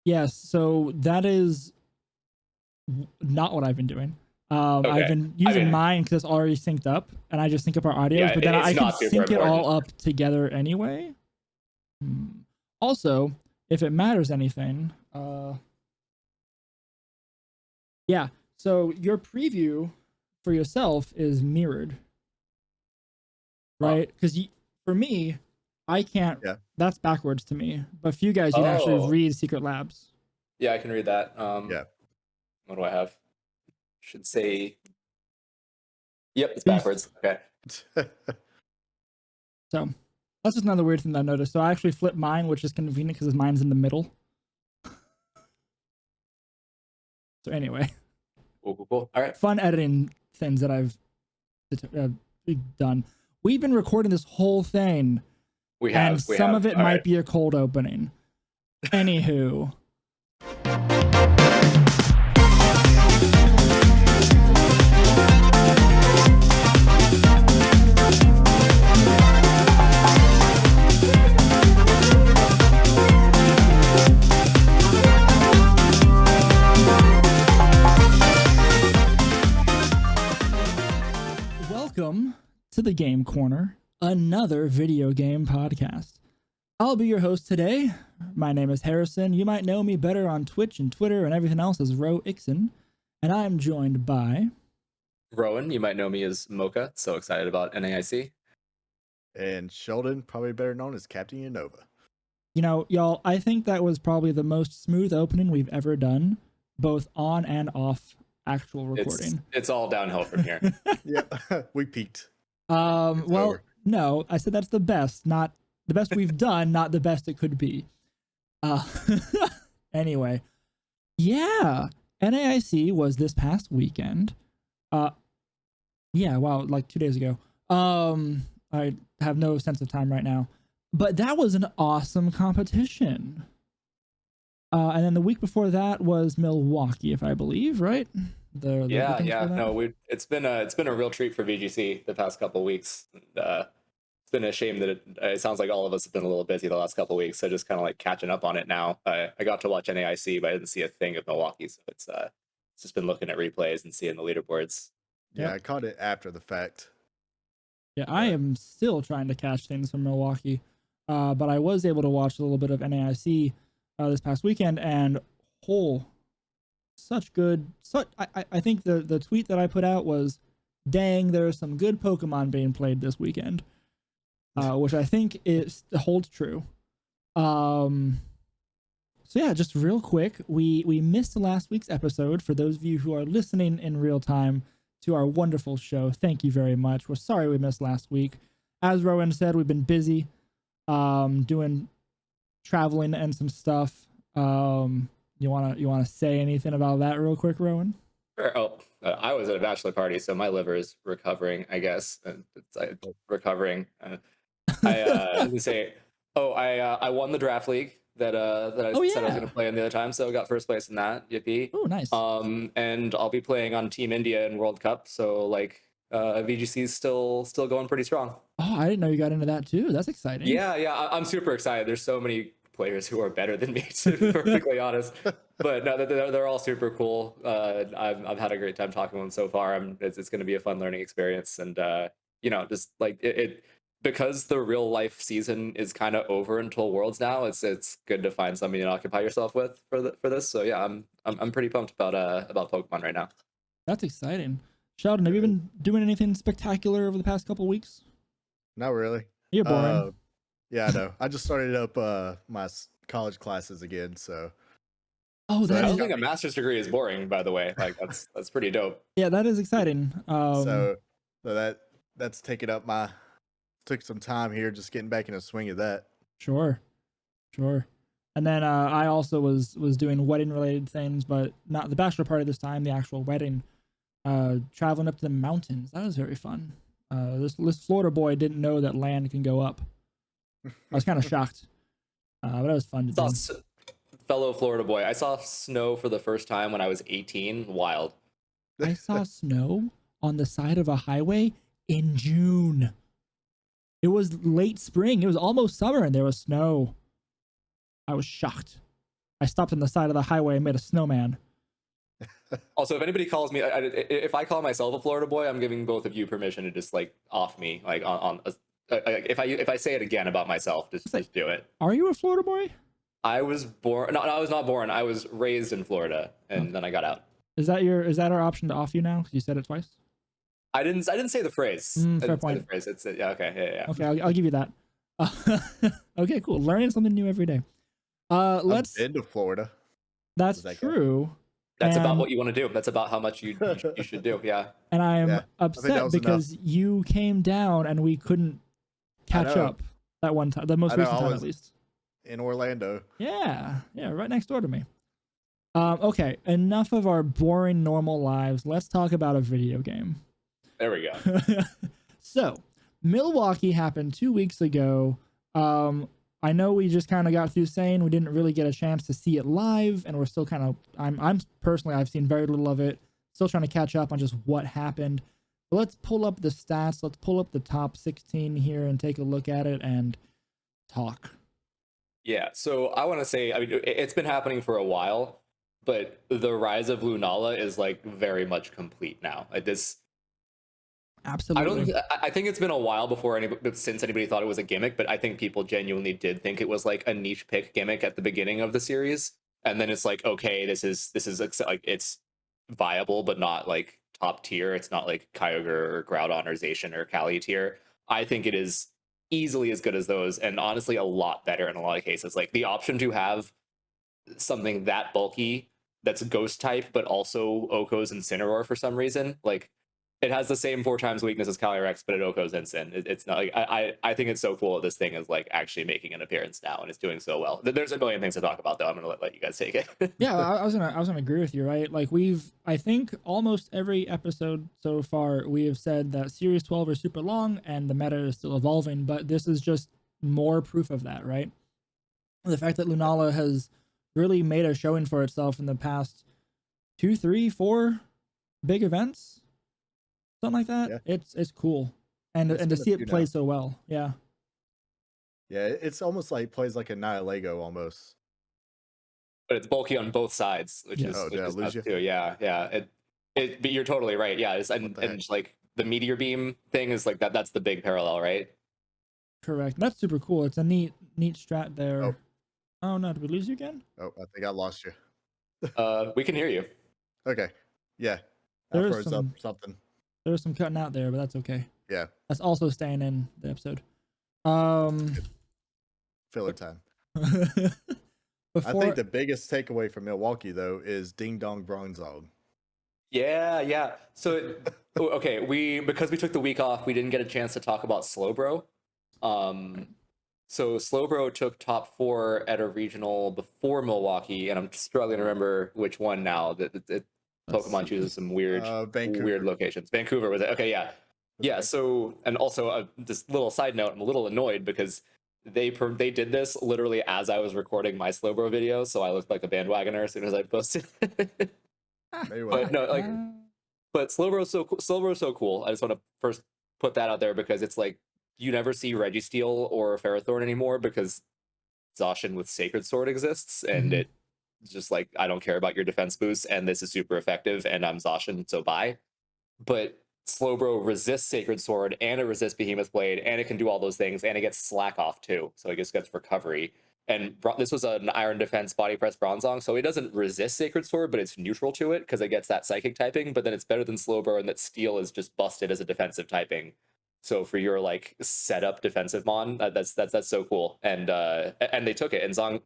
Yes, so that is not what I've been doing. I've Okay. been using I mean, mine because it's already synced up, and I just sync up our audios. yeah, But then it's I can not super sync it important. all up together anyway. Also, if it matters anything, yeah. So your preview for yourself is mirrored, right? Because for me, I can't. Yeah. That's backwards to me. But for you guys, you can actually Oh. read Secret Labs. Yeah, I can read that. Yeah. What do I have? Should say. Yep, it's backwards. Okay. So that's just another weird thing that I noticed. So I actually flipped mine, which is convenient because mine's in the middle. So anyway, Cool. All right. fun editing things that I've done. We've been recording this whole thing, and some of it might be a cold opening. Anywho. Welcome to the Game Corner, another video game podcast. I'll be your host today. My name is Harrison. You might know me better on Twitch and Twitter and everything else as Ixen. And I'm joined by Rowan. You might know me as Mocha. So excited about NAIC. And Sheldon, probably better known as Captain Unova. You know, y'all, I think that was probably the most smooth opening we've ever done, both on and off actual recording. It's all downhill from here. Yeah, we peaked. Well, no, I said that's the best, not the best we've done, not the best it could be. Anyway, yeah, NAIC was this past weekend. Yeah, wow, like 2 days ago. I have no sense of time right now, but that was an awesome competition. And then the week before that was Milwaukee, if I believe, right? Yeah. No, it's been a real treat for VGC the past couple of weeks. It's been a shame that it sounds like all of us have been a little busy the last couple of weeks. So just kind of like catching up on it now. I got to watch NAIC, but I didn't see a thing of Milwaukee. So it's just been looking at replays and seeing the leaderboards. Yeah, I caught it after the fact. Yeah, I am still trying to catch things from Milwaukee, but I was able to watch a little bit of NAIC this past weekend, and such good. I think the tweet that I put out was, "Dang, there's some good Pokemon being played this weekend," which I think holds true. So yeah, just real quick, we missed last week's episode. For those of you who are listening in real time to our wonderful show, thank you very much. We're sorry we missed last week. As Rowan said, we've been busy doing traveling and some stuff. You wanna say anything about that real quick, Rowan? Sure. Oh, I was at a bachelor party, so my liver is recovering, I guess. It's recovering. I say, I won the draft league that I said I was going to play in the other time, so I got first place in that. Yippee! Oh, nice. And I'll be playing on Team India in World Cup, so like VGC is still going pretty strong. Oh, I didn't know you got into that too. That's exciting. Yeah, I'm super excited. There's so many players who are better than me, to be perfectly honest. But no, they're all super cool. I've had a great time talking to them so far. It's going to be a fun learning experience, and just like it because the real life season is kind of over until Worlds now. It's good to find something to occupy yourself with for this. So yeah, I'm pretty pumped about Pokemon right now. That's exciting. Sheldon, have you been doing anything spectacular over the past couple weeks? Not really. You're boring. Yeah, I know. I just started up my college classes again, so. Oh, I don't think a master's degree is boring, by the way. Like that's pretty dope. Yeah, that is exciting. So that's taking up took some time here, just getting back in a swing of that. Sure. And then I also was doing wedding related things, but not the bachelor party this time, the actual wedding. Traveling up to the mountains. That was very fun. This Florida boy didn't know that land can go up. I was kind of shocked. But it was fun to do. Fellow Florida boy, I saw snow for the first time when I was 18. Wild. I saw snow on the side of a highway in June. It was late spring. It was almost summer and there was snow. I was shocked. I stopped on the side of the highway and made a snowman. Also, if anybody calls me, if I call myself a Florida boy, I'm giving both of you permission to just like off me, like if I say it again about myself, just do it. Are you a Florida boy? I was born. No, I was not born. I was raised in Florida, and then I got out. Is that our option to off you now? Because you said it twice. I didn't say the phrase. Fair point. Say the phrase. It's yeah. Okay. Yeah. Okay, I'll give you that. Okay, cool. Learning something new every day. Let's. I've been to Florida. That's true. That's about what you want to do. That's about how much you should do. Yeah. And I'm upset because you came down and we couldn't catch up that one time, the most recent time at least. In Orlando. Yeah, right next door to me. Okay, enough of our boring normal lives. Let's talk about a video game. There we go. So, Milwaukee happened 2 weeks ago. I know we just kind of got through saying we didn't really get a chance to see it live, and we're still kind of, I'm personally, I've seen very little of it. Still trying to catch up on just what happened. But let's pull up the stats. Let's pull up the top 16 here and take a look at it and talk. Yeah, so I want to say, I mean, it's been happening for a while, but the rise of Lunala is like very much complete now. Like this, absolutely. I think it's been a while since anybody thought it was a gimmick, but I think people genuinely did think it was like a niche pick gimmick at the beginning of the series, and then it's like, okay, this is like it's viable, but not like top tier. It's not like Kyogre or Groudon or Zacian or Cali tier. I think it is easily as good as those, and honestly a lot better in a lot of cases. Like the option to have something that bulky that's ghost type but also Oko's Incineroar for some reason, like it has the same 4 times weakness as Calyrex, but it Oko's Incin. It's not like I think it's so cool that this thing is like actually making an appearance now and it's doing so well. There's a million things to talk about though. I'm gonna let you guys take it. Yeah, I was gonna agree with you, right? Like I think almost every episode so far we have said that Series 12 is super long and the meta is still evolving, but this is just more proof of that, right? The fact that Lunala has really made a showing for itself in the past 2, 3, 4 big events. Something like that. Yeah. It's cool. And to see it play so well. Yeah. Yeah, it's almost like plays like a Nihilego almost. But it's bulky on both sides, which is nuts too. Yeah. But you're totally right. Yeah, and just like the meteor beam thing is like that's the big parallel, right? Correct. That's super cool. It's a neat strat there. Oh no, did we lose you again? Oh, I think I lost you. We can hear you. Okay. Yeah. There's something. There's some cutting out there, but that's okay. Yeah. That's also staying in the episode. Filler time. I think the biggest takeaway from Milwaukee though is Ding Dong Bronzong. Yeah. So okay, because we took the week off, we didn't get a chance to talk about Slowbro. So Slowbro took top 4 at a regional before Milwaukee, and I'm struggling to remember which one now. Pokemon chooses some weird locations. Vancouver was it? Okay, yeah. So, and also this little side note, I'm a little annoyed because they did this literally as I was recording my Slowbro video, so I looked like a bandwagoner as soon as I posted. But no, like, but Slowbro's so cool. I just want to first put that out there because it's like you never see Registeel or Ferrothorn anymore because Zacian with Sacred Sword exists, and it. Just like, I don't care about your defense boost, and this is super effective, and I'm Zacian, so bye. But Slowbro resists Sacred Sword, and it resists Behemoth Blade, and it can do all those things, and it gets Slack Off too, so it just gets recovery. And this was an Iron Defense Body Press Bronzong, so it doesn't resist Sacred Sword, but it's neutral to it, because it gets that Psychic typing, but then it's better than Slowbro, and that Steel is just busted as a defensive typing. So for your like setup defensive mon, that's so cool. And they took it, and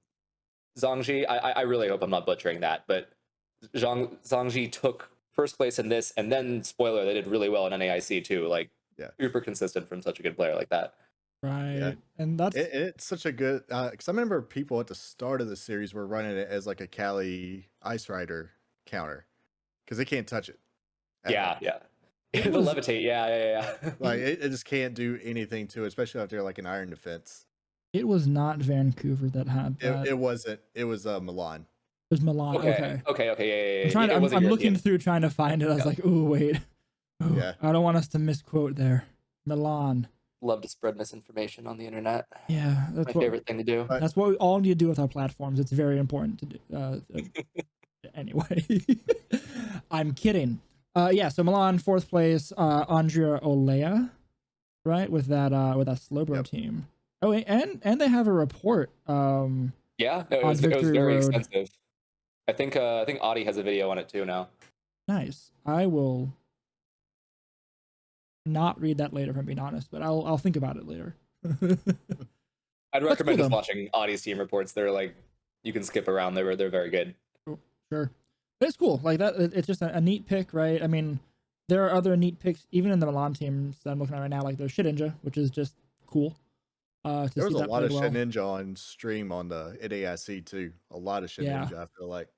Zhangji, I really hope I'm not butchering that, but Zhangji took first place in this, and then spoiler, they did really well in NAIC too. Like, super consistent from such a good player like that. Right, yeah. And it's such a good. Because I remember people at the start of the series were running it as like a Cali Ice Rider counter, because they can't touch it. Yeah. The levitate, yeah. Like it just can't do anything to it, especially after like an Iron Defense. It was not Vancouver that had that. It wasn't. It was Milan. It was Milan. Okay. Yeah. I'm looking through trying to find it. I was like, ooh, wait. Ooh, yeah. I don't want us to misquote there. Milan. love to spread misinformation on the internet. Yeah, My favorite thing to do. that's what we all need to do with our platforms. It's very important to do. Anyway, I'm kidding. Yeah, so Milan 4th place, Andrea Olea, right, with that Slowbro team. Oh, and they have a report. Yeah, no, it was very extensive. I think Audie has a video on it too now. Nice. I will not read that later, if I'm being honest, but I'll think about it later. I'd recommend just watching Audie's team reports. They're like, you can skip around. They're very good. Sure. But it's cool. Like that, it's just a neat pick, right? I mean, there are other neat picks, even in the Milan teams that I'm looking at right now, like there's Shit Ninja, which is just cool. There was a lot of Shit Ninja on stream on the NAIC too. A lot of Shit Ninja, I feel like.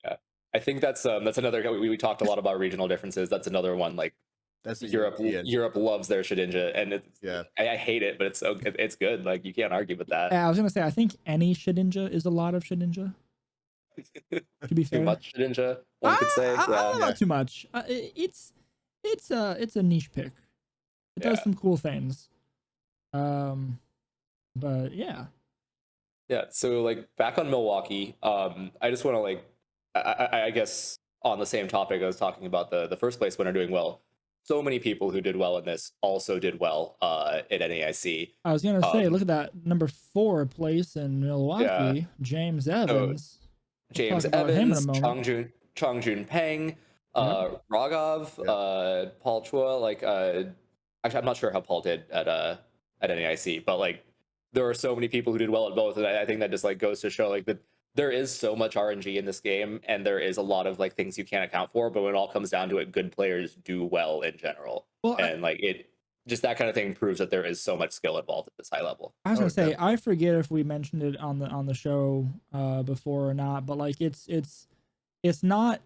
Yeah, I think that's another. We talked a lot about regional differences. That's another one. Like, that's Europe. Europe loves their Shit Ninja, and I hate it, but it's good. Like, you can't argue with that. Yeah, I was gonna say, I think any Shit Ninja is a lot of Shit Ninja. To be fair, too much Shit Ninja, one could say. Not too much. It's a niche pick. It does some cool things. But yeah. So like back on Milwaukee, I just want to like, I guess on the same topic I was talking about the first place winner doing well. So many people who did well in this also did well at NAIC. I was gonna say, look at that number 4 place in Milwaukee, James Evans. James Evans, Chongjun Peng, Raghav, Paul Chua. Like, actually, I'm not sure how Paul did at NAIC, but like, there are so many people who did well at both, and I think that just like goes to show like that there is so much RNG in this game, and there is a lot of like things you can't account for. But when it all comes down to it, good players do well in general, and like it. Just that kind of thing proves that there is so much skill involved at this high level. I was gonna say, I forget if we mentioned it on the show before or not, but like it's not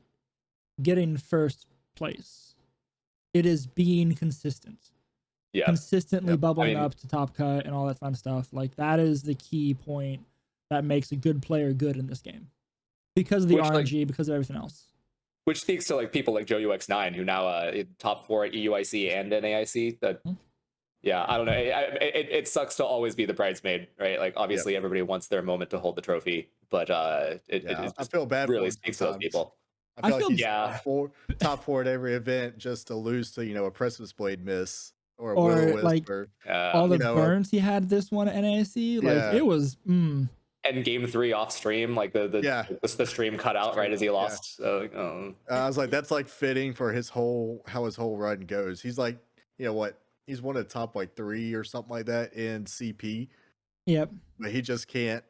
getting first place. It is being consistent. Yeah. Consistently bubbling up to top cut and all that fun stuff. Like that is the key point that makes a good player good in this game. Because of the RNG, because of everything else. Which speaks to like people like Joe UX9, who now top 4 at EUIC and NAIC. That, I don't know. It sucks to always be the bridesmaid, right? Like obviously everybody wants their moment to hold the trophy, but I feel bad. Really speaks to those people. I feel like he's top 4 at every event just to lose to a Precipice Blade miss or a Will like all the burns he had this one at NAIC. Like it was. And game 3 off stream, like the stream cut out right as he lost. So, I was like, that's like fitting for how his whole run goes. He's like, he's one of the top like 3 or something like that in CP. Yep. But he just can't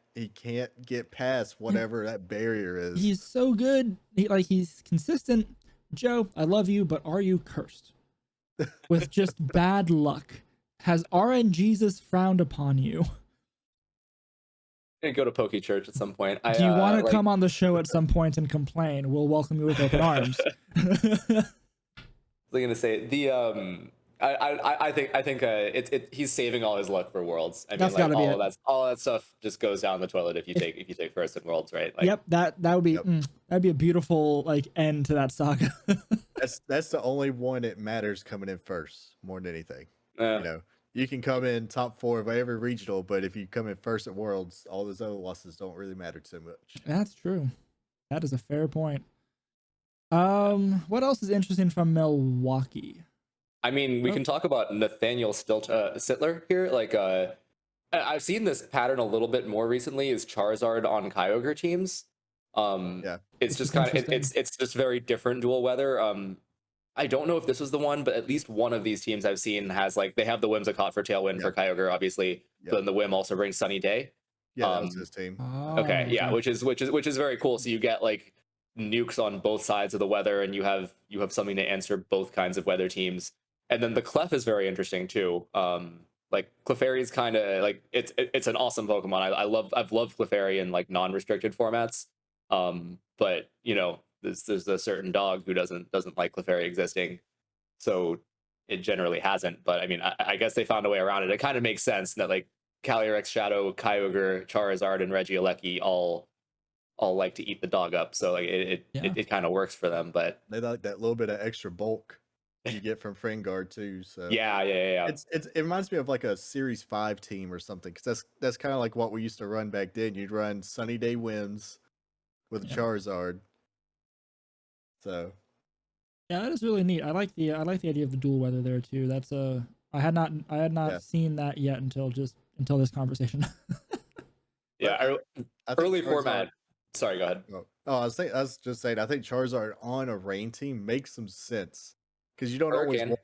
get past whatever that barrier is. He's so good. He's consistent. Joe, I love you, but are you cursed with just bad luck? Has RNGesus frowned upon you? Go to Poke Church at some point. Do you want to come on the show at some point and complain? We'll welcome you with open arms. I was gonna say I think he's saving all his luck for Worlds. I mean, like all that stuff just goes down the toilet if you take first in Worlds, right? Like, yep, that would be that'd be a beautiful like end to that saga. that's the only one that matters coming in first more than anything. You can come in top 4 of every regional, but if you come in first at Worlds, all those other losses don't really matter too much. That's true. That is a fair point. What else is interesting from Milwaukee? I mean, we can talk about Nathaniel Sittler here. Like, I've seen this pattern a little bit more recently. Is Charizard on Kyogre teams? It's just kind of it's just very different dual weather. I don't know if this was the one, but at least one of these teams I've seen has like they have the Whimsicott for Tailwind for Kyogre, obviously. But then the Whim also brings Sunny Day. Yeah, that was his team. Which is very cool. So you get like nukes on both sides of the weather, and you have something to answer both kinds of weather teams. And then the Clef is very interesting too. Like Clefairy is kind of like it's an awesome Pokemon. I've loved Clefairy in like non-restricted formats. But there's a certain dog who doesn't like Clefairy existing, so it generally hasn't. But I mean, I guess they found a way around it. It kind of makes sense that like Calyrex, Shadow, Kyogre, Charizard, and Regieleki all like to eat the dog up. So like it kind of works for them. But they like that little bit of extra bulk. you get from Frengard too. So Yeah. it reminds me of like a Series 5 team or something, because that's kind of like what we used to run back then. You'd run Sunny Day Winds with Yeah. Charizard. So Yeah, that is really neat. I like the idea of the dual weather there too. That's I had not Yeah. seen that yet until this conversation. Yeah. I think Early Charizard- format. Sorry, go ahead. I was just saying, I think Charizard on a rain team makes some sense, because you don't always Hurricane. want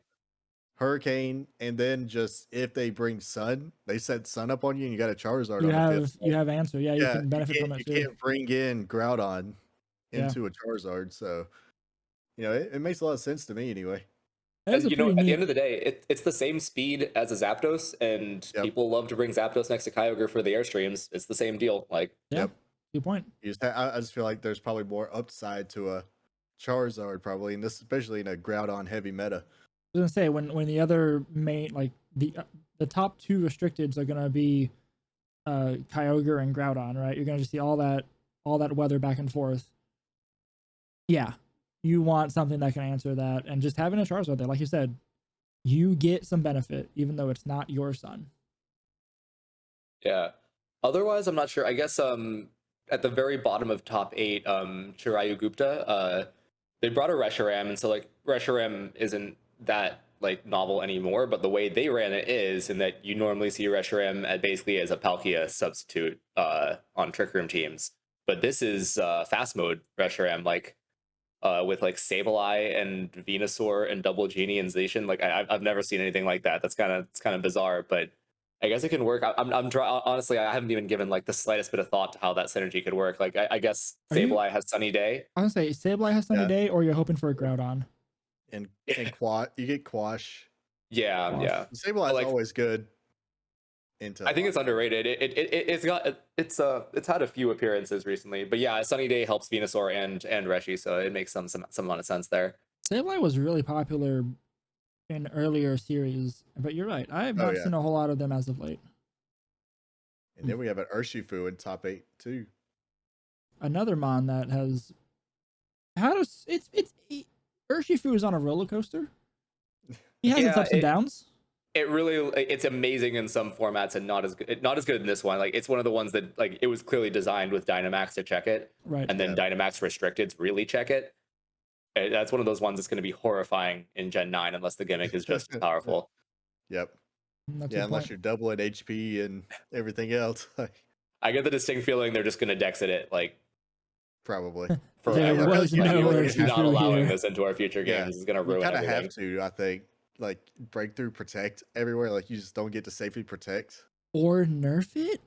Hurricane, and then just if they bring Sun, they set Sun up on you, and you got a Charizard you on have the field. you have answer. Yeah, you can benefit from you it too. can't bring in Groudon Yeah. into a Charizard, so it makes a lot of sense to me anyway. That is a You know, pretty at the neat. end of the day, it's the same speed as a Zapdos, and Yep. people love to bring Zapdos next to Kyogre for the airstreams. It's the same deal. Like, Yeah, Yep. good point. I just feel like there's probably more upside to a Charizard, probably, and this especially in a Groudon heavy meta. I was gonna say when the other main, like the top two restricteds are gonna be Kyogre and Groudon, right? You're gonna just see all that weather back and forth. Yeah, you want something that can answer that, and just having a Charizard there, like you said, you get some benefit even though it's not your son. yeah. Otherwise, I'm not sure. I guess at the very bottom of top 8, Chirayu Gupta, they brought a Reshiram, and so like Reshiram isn't that like novel anymore, but the way they ran it is in that you normally see Reshiram basically as a Palkia substitute on Trick Room teams. But this is fast mode Reshiram, like with like Sableye and Venusaur and Double Genie and Zacian. Like I've never seen anything like that. It's kind of bizarre, but I guess it can work. Honestly, I haven't even given like the slightest bit of thought to how that synergy could work. Like I guess Sableye has Sunny Day. I was gonna say Sableye has Sunny Day, or you're hoping for a Groudon. And you get Quash. Yeah. Sableye is always good. I think it's underrated. It's had a few appearances recently, but yeah, Sunny Day helps Venusaur and Reshi, so it makes some amount of sense there. Sableye was really popular in earlier series, but you're right. I have not seen a whole lot of them as of late. And then we have an Urshifu in top 8 too. Another mon that has Urshifu is on a roller coaster. He has its ups and downs. It's amazing in some formats and not as good in this one. Like it's one of the ones that like it was clearly designed with Dynamax to check it, right? And then Dynamax Restricteds really check it. That's one of those ones that's going to be horrifying in Gen 9 unless the gimmick is just powerful. Yep. Unless you're doubling HP and everything else. I get the distinct feeling they're just going to dex it like probably. There was not allowing this into our future games is going to ruin everything. You kind of have to, I think. Like breakthrough protect everywhere. Like you just don't get to safely protect or nerf it.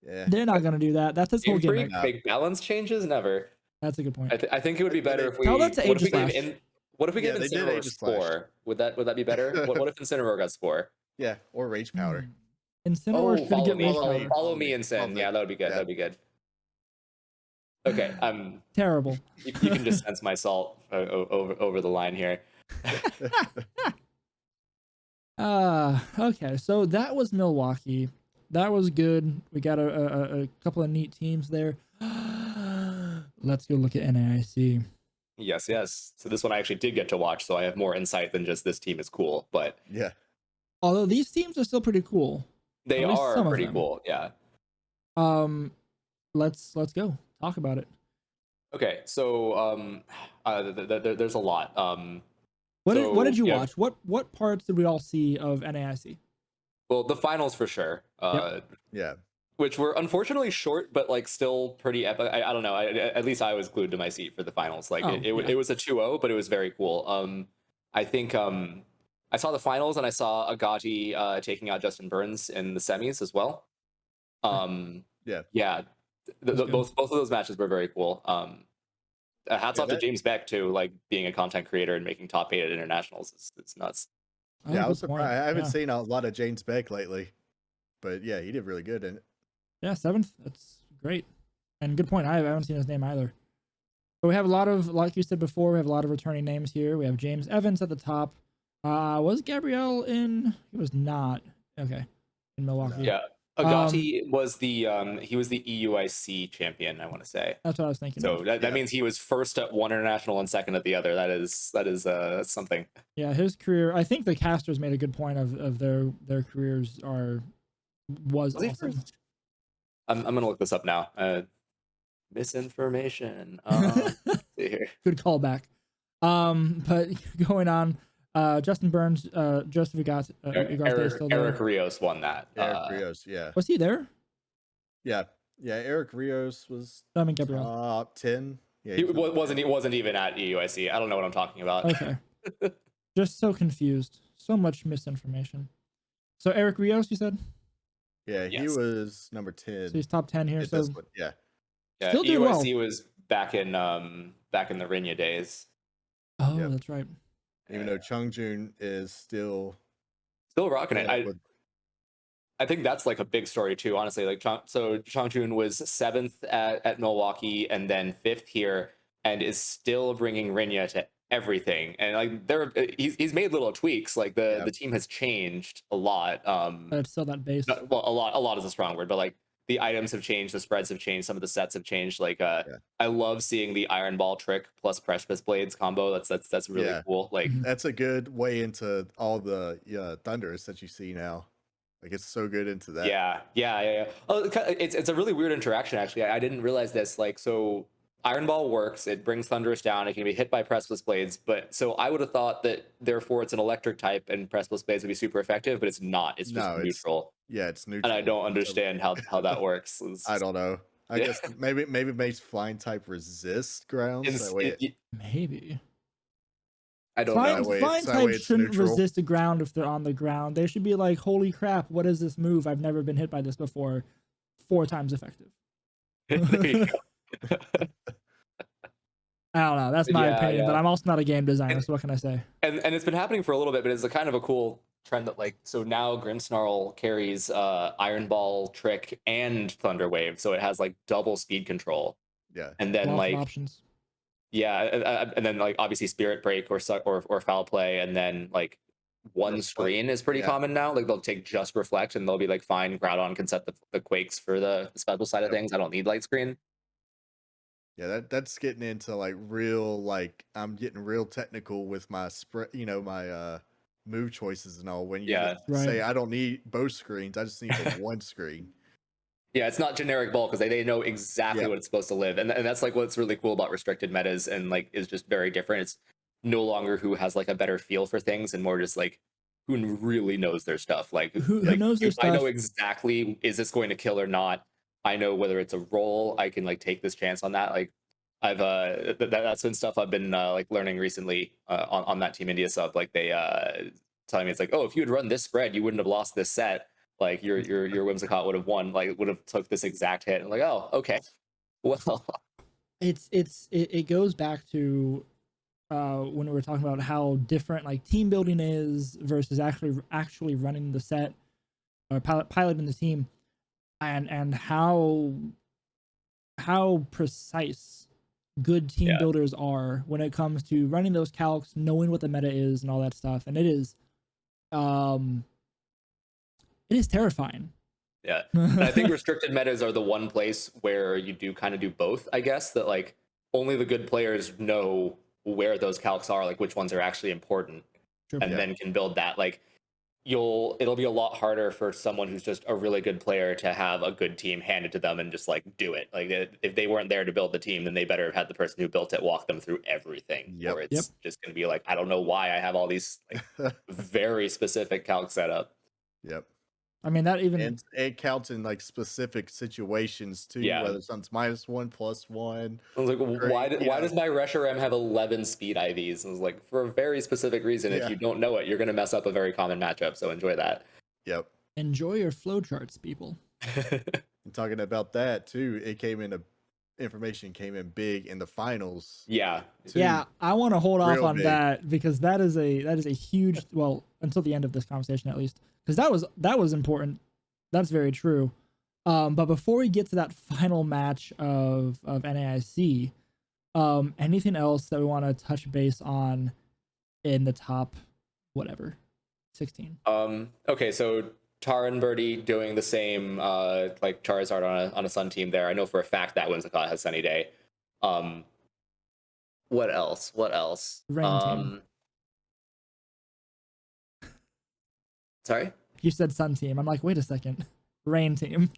Yeah, they're not going to do that. That's its whole gimmick. Big balance changes never. That's a good point. I think it would be better if we. Tell that to Aegislash. What if we gave Incineroar Spore? Would that be better? what if Incineroar got Spore? Yeah, or Rage Powder. Incineroar should get Rage Powder. Follow me, Incin. Yeah, that would be good. That'd be good. Okay, I'm terrible. You can just sense my salt over the line here. Okay, so that was Milwaukee. That was good. We got a couple of neat teams there. Let's go look at NAIC. Yes. So this one I actually did get to watch, so I have more insight than just this team is cool. But yeah, although these teams are still pretty cool. They are pretty cool. Yeah. Let's go talk about it. Okay, so there's a lot. What did you watch? What parts did we all see of NAIC? Well, the finals for sure. Yeah. Which were unfortunately short, but like still pretty epic. I don't know. At least I was glued to my seat for the finals. Like it was a 2-0, but it was very cool. I think I saw the finals and I saw Agati taking out Justin Burns in the semis as well. Yeah. Both of those matches were very cool. Hats off to James Beck too, like being a content creator and making top 8 at internationals. It's nuts. Yeah, I was surprised. I haven't seen a lot of James Beck lately, but yeah, he did really good in it. Yeah, 7th. That's great. And good point. I haven't seen his name either. But we have a lot of, like you said before, we have a lot of returning names here. We have James Evans at the top. Was Gabrielle in? He was not. Okay. In Milwaukee. Yeah. Agati was the he was the EUIC champion, I want to say. That's what I was thinking. So that means he was first at one international and second at the other. That's something. Yeah, his career. I think the casters made a good point of their careers was awesome. I'm gonna look this up now. Misinformation. Let's see here. Good callback. But going on, Justin Burns, Joseph Ugarte, Eric Rios won that. Eric Rios, yeah. Was he there? Yeah. Eric Rios was Gabriel. top 10. Yeah, he wasn't even at EUIC. I don't know what I'm talking about. Okay. Just so confused. So much misinformation. So Eric Rios, you said? Yeah, yes. He was number 10. So he's top 10 here. So yeah. Still doing EUIC well. Was back in the Rinya days. Oh, that's right. Even though Chungjun is still rocking it. I think that's like a big story too, honestly. Like Chungjun was 7th at Milwaukee and then 5th here, and is still bringing Rinya to everything. And like he's made little tweaks. Like the team has changed a lot. But it's still that base. Well, a lot is a strong word, but like the items have changed, the spreads have changed, some of the sets have changed. Like I love seeing the Iron Ball trick plus Precipice Blades combo. That's really cool. Like that's a good way into all the Thunders that you see now. Like it's so good into that. Yeah. Oh, it's a really weird interaction actually. I didn't realize this. Like so, Iron Ball works. It brings Thunderous down. It can be hit by Precipice Blades. But so I would have thought that therefore it's an electric type and Precipice Blades would be super effective, but it's not. It's just neutral. It's neutral. And I don't understand how that works. I don't know. I guess maybe it makes flying type resist grounds. That way maybe. I don't know. Flying type shouldn't resist the ground if they're on the ground. They should be like, holy crap, what is this move? I've never been hit by this before. 4 times effective. There you go. I don't know. That's my opinion, but I'm also not a game designer, so what can I say? And it's been happening for a little bit, but it's a kind of a cool trend that like so now Grimmsnarl carries Iron Ball, Trick, and Thunder Wave, so it has like double speed control. Yeah, and then like options. Yeah, and then like obviously Spirit Break or Foul Play, and then like one screen is pretty common now. Like they'll take just Reflect, and they'll be like, fine, Groudon can set the Quakes for the special side of things. I don't need Light Screen. Yeah, that's getting into like real, like I'm getting real technical with my spread, my move choices and all. When you say I don't need both screens, I just need the one screen. Yeah, it's not generic ball because they know exactly what it's supposed to live, and that's like what's really cool about restricted metas, and like is just very different. It's no longer who has like a better feel for things, and more just like who really knows their stuff. Like who knows their stuff. I know exactly, is this going to kill or not. I know whether it's a roll. I can like take this chance on that. Like I've that's been stuff I've been like learning recently on that Team India sub. Like they telling me it's like, oh, if you had run this spread, you wouldn't have lost this set. Like your Whimsicott would have won. Like would have took this exact hit. And like, oh, okay, well, it goes back to when we were talking about how different like team building is versus actually running the set or piloting the team. And how precise good team builders are when it comes to running those calcs, knowing what the meta is and all that stuff. And it is terrifying. Yeah. I think restricted metas are the one place where you do kind of do both, I guess, that like only the good players know where those calcs are, like which ones are actually important, and then can build that. Like it'll be a lot harder for someone who's just a really good player to have a good team handed to them and just like do it. Like if they weren't there to build the team, then they better have had the person who built it walk them through everything. Or it's just going to be like, I don't know why I have all these like very specific calcs set up. Yep. I mean, that even and it counts in like specific situations too. Whether something's -1, +1. I was like, why does my Reshiram have 11 speed IVs? And I was like, for a very specific reason. If you don't know it, you're going to mess up a very common matchup. So enjoy that. Yep. Enjoy your flowcharts, people. And talking about that too, information came in big in the finals. Yeah. Yeah, I want to hold off on that because that is a huge, well, until the end of this conversation at least, because that was important. That's very true. But before we get to that final match of NAIC, anything else that we want to touch base on in the top 16? Okay, so Tar and Birdie doing the same, like Charizard on a Sun team there. I know for a fact that Whimsicott has Sunny Day. What else? What else? Rain team. Sorry? You said Sun team. I'm like, wait a second. Rain team.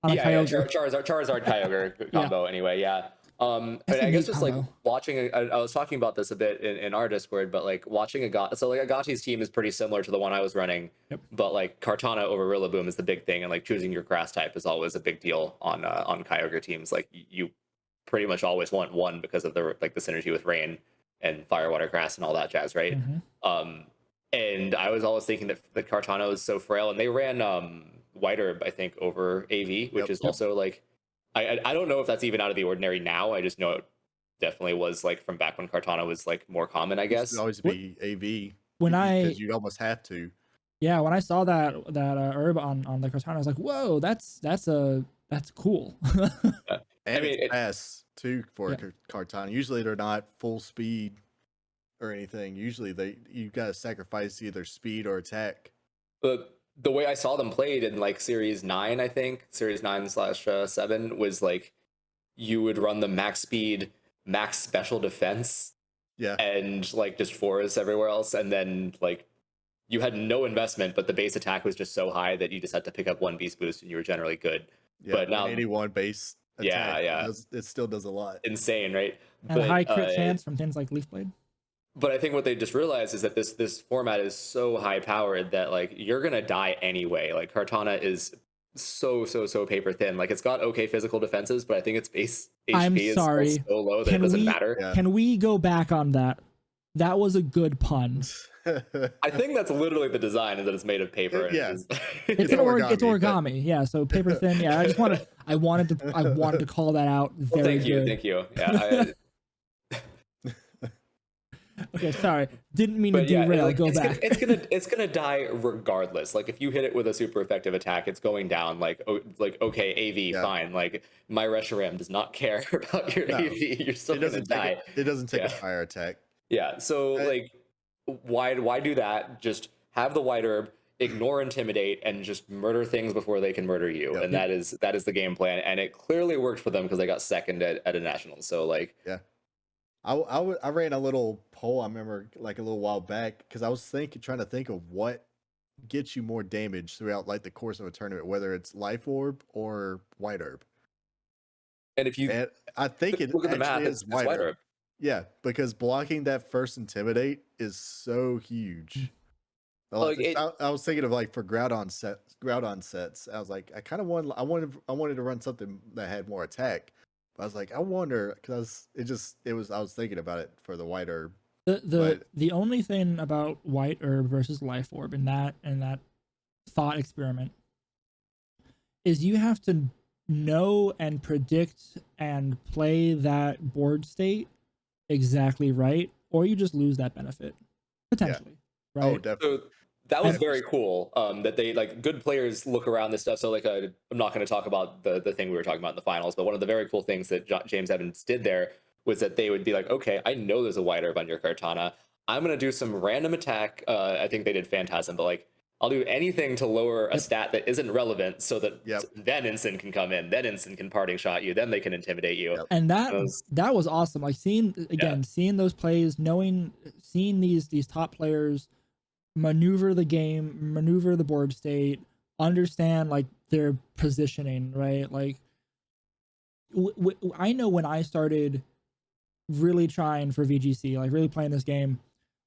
On a Kyogre. Charizard Kyogre combo anyway, yeah. But That's a I guess neat just like combo. watching, I was talking about this a bit in our Discord, but like watching so like Agati's team is pretty similar to the one I was running, but like Kartana over Rillaboom is the big thing, and like choosing your grass type is always a big deal on Kyogre teams. Like you pretty much always want one because of the like the synergy with Rain and Fire, Water, Grass and all that jazz, right? And I was always thinking that the Kartana was so frail, and they ran White Herb, I think, over AV, which is also like, I don't know if that's even out of the ordinary now. I just know it definitely was like from back when Kartana was like more common, I guess. It always be AV because you almost have to. Yeah, when I saw that herb on the Kartana, I was like, whoa, that's cool. And I mean, it's fast too for Kartana. Usually they're not full speed or anything. Usually you gotta sacrifice either speed or attack. The way I saw them played in like Series 9, I think, Series 9/7 was like you would run the max speed, max special defense, and like just forests everywhere else, and then like you had no investment, but the base attack was just so high that you just had to pick up one beast boost and you were generally good. Yeah, but now 81 base attack, it still does a lot. Insane, right? And high crit chance from things like Leaf Blade. But I think what they just realized is that this format is so high powered that like you're gonna die anyway. Like Kartana is so paper thin. Like it's got okay physical defenses, but I think its base HP is so low that it doesn't matter. Can we go back on that? That was a good pun. I think that's literally the design, is that it's made of paper. It's origami. Yeah, so paper thin. Yeah, I wanted to call that out. Very good. Thank you. Yeah. Okay, sorry. Didn't mean to derail. Like, go back. It's gonna die regardless. Like if you hit it with a super effective attack, it's going down. Like okay, AV, fine. Like my Reshiram does not care about your AV. You're still gonna die. It doesn't take a fire attack. Yeah. So like, why do that? Just have the White Herb, ignore Intimidate, and just murder things before they can murder you. And that is the game plan. And it clearly worked for them because they got second at a national. So like, I ran a little poll, I remember, like a little while back, because I was trying to think of what gets you more damage throughout like the course of a tournament, whether it's Life Orb or White Herb. And I think it look at the map, is it's White Herb. Yeah, because blocking that first Intimidate is so huge. Like, I was thinking of like for Groudon sets. I was like, I wanted to run something that had more attack. I was like, I wonder, because I was thinking about it for the White Herb. The only thing about White Herb versus Life Orb in that thought experiment is you have to know and predict and play that board state exactly right, or you just lose that benefit potentially. Right? Oh, definitely. So that was very cool. That they like good players look around this stuff. So like I'm not going to talk about the thing we were talking about in the finals, but one of the very cool things that James Evans did there was that they would be like, okay, I know there's a White Herb on your Kartana. I'm going to do some random attack. I think they did Phantasm, but like I'll do anything to lower a stat that isn't relevant so that then Ixen can come in, then Ixen can parting shot you, then they can intimidate you. And that was awesome. Like seeing those plays, seeing these top players maneuver the game, maneuver the board state, understand like their positioning, right? Like I know when I started really trying for VGC, like really playing this game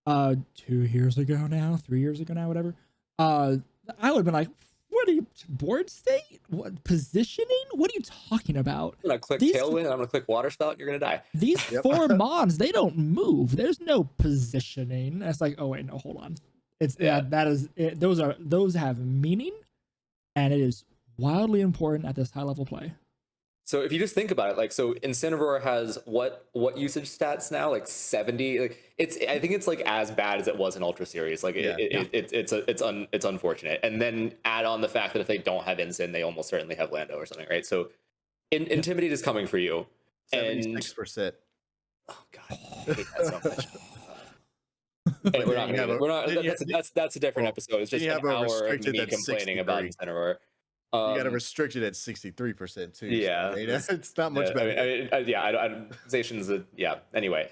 2 years ago now, 3 years ago now, whatever, I would have been like, what are you, board state? What positioning? What are you talking about? I'm gonna click Tailwind, I'm gonna click Water Spout, and you're gonna die. These 4 mons, they don't move. There's no positioning. It's like, oh wait, no, hold on. It's that is it, those have meaning, and it is wildly important at this high level play. So if you just think about it, like, so Incineroar has what usage stats now? Like 70. Like I think it's like as bad as it was in Ultra Series. Like it's unfortunate. And then add on the fact that if they don't have Ixen, they almost certainly have Lando or something, right? So Intimidate is coming for you. 76%. Oh god, I hate that so much. Hey, we're not you gonna have get it. a- We're not. then you- That's a different well, episode. It's then just you an have a hour of restricted me at complaining about 63. Incineroar. You got a restricted at 63% too. So, Yeah, I mean, it's not much better. yeah. Zacian's yeah. Anyway,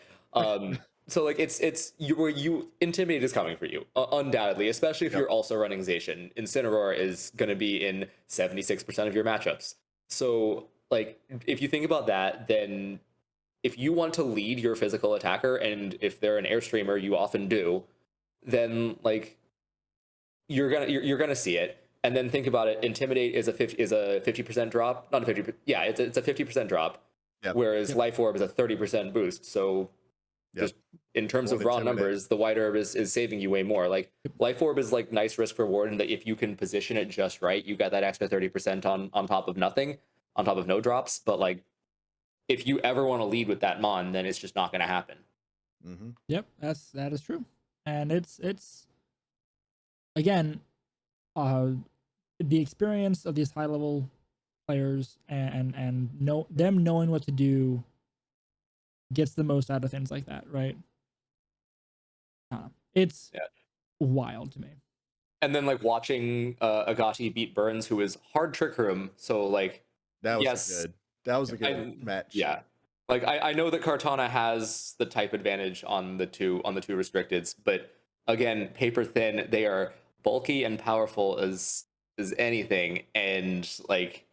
so like it's you Intimidate is coming for you undoubtedly, especially if Yep. you're also running Zacian. Incineroar is going to be in 76% of your matchups. So like if you think about that, then if you want to lead your physical attacker, and if they're an airstreamer, you often do, then like you're gonna see it. And then think about it. Intimidate is a 50% drop, not a 50. Yeah, it's a 50% drop, Yep. whereas Life Orb is a 30% boost. So Yep. just in terms One of raw Intimidate. numbers, the White Herb is saving you way more. Like Life Orb is like nice risk reward, and that if you can position it just right, you got that extra 30% on top of nothing, on top of no drops. But like if you ever want to lead with that mon, then it's just not going to happen. Mm-hmm. Yep, that is true, and it's again, the experience of these high level players and them knowing what to do gets the most out of things like that, right? It's wild to me. And then like watching Agati beat Burns, who is hard trick room, so like That was yes, good. That was a good match. Yeah, like I know that Kartana has the type advantage on the two restricteds, but again, paper thin, they are bulky and powerful as anything, and like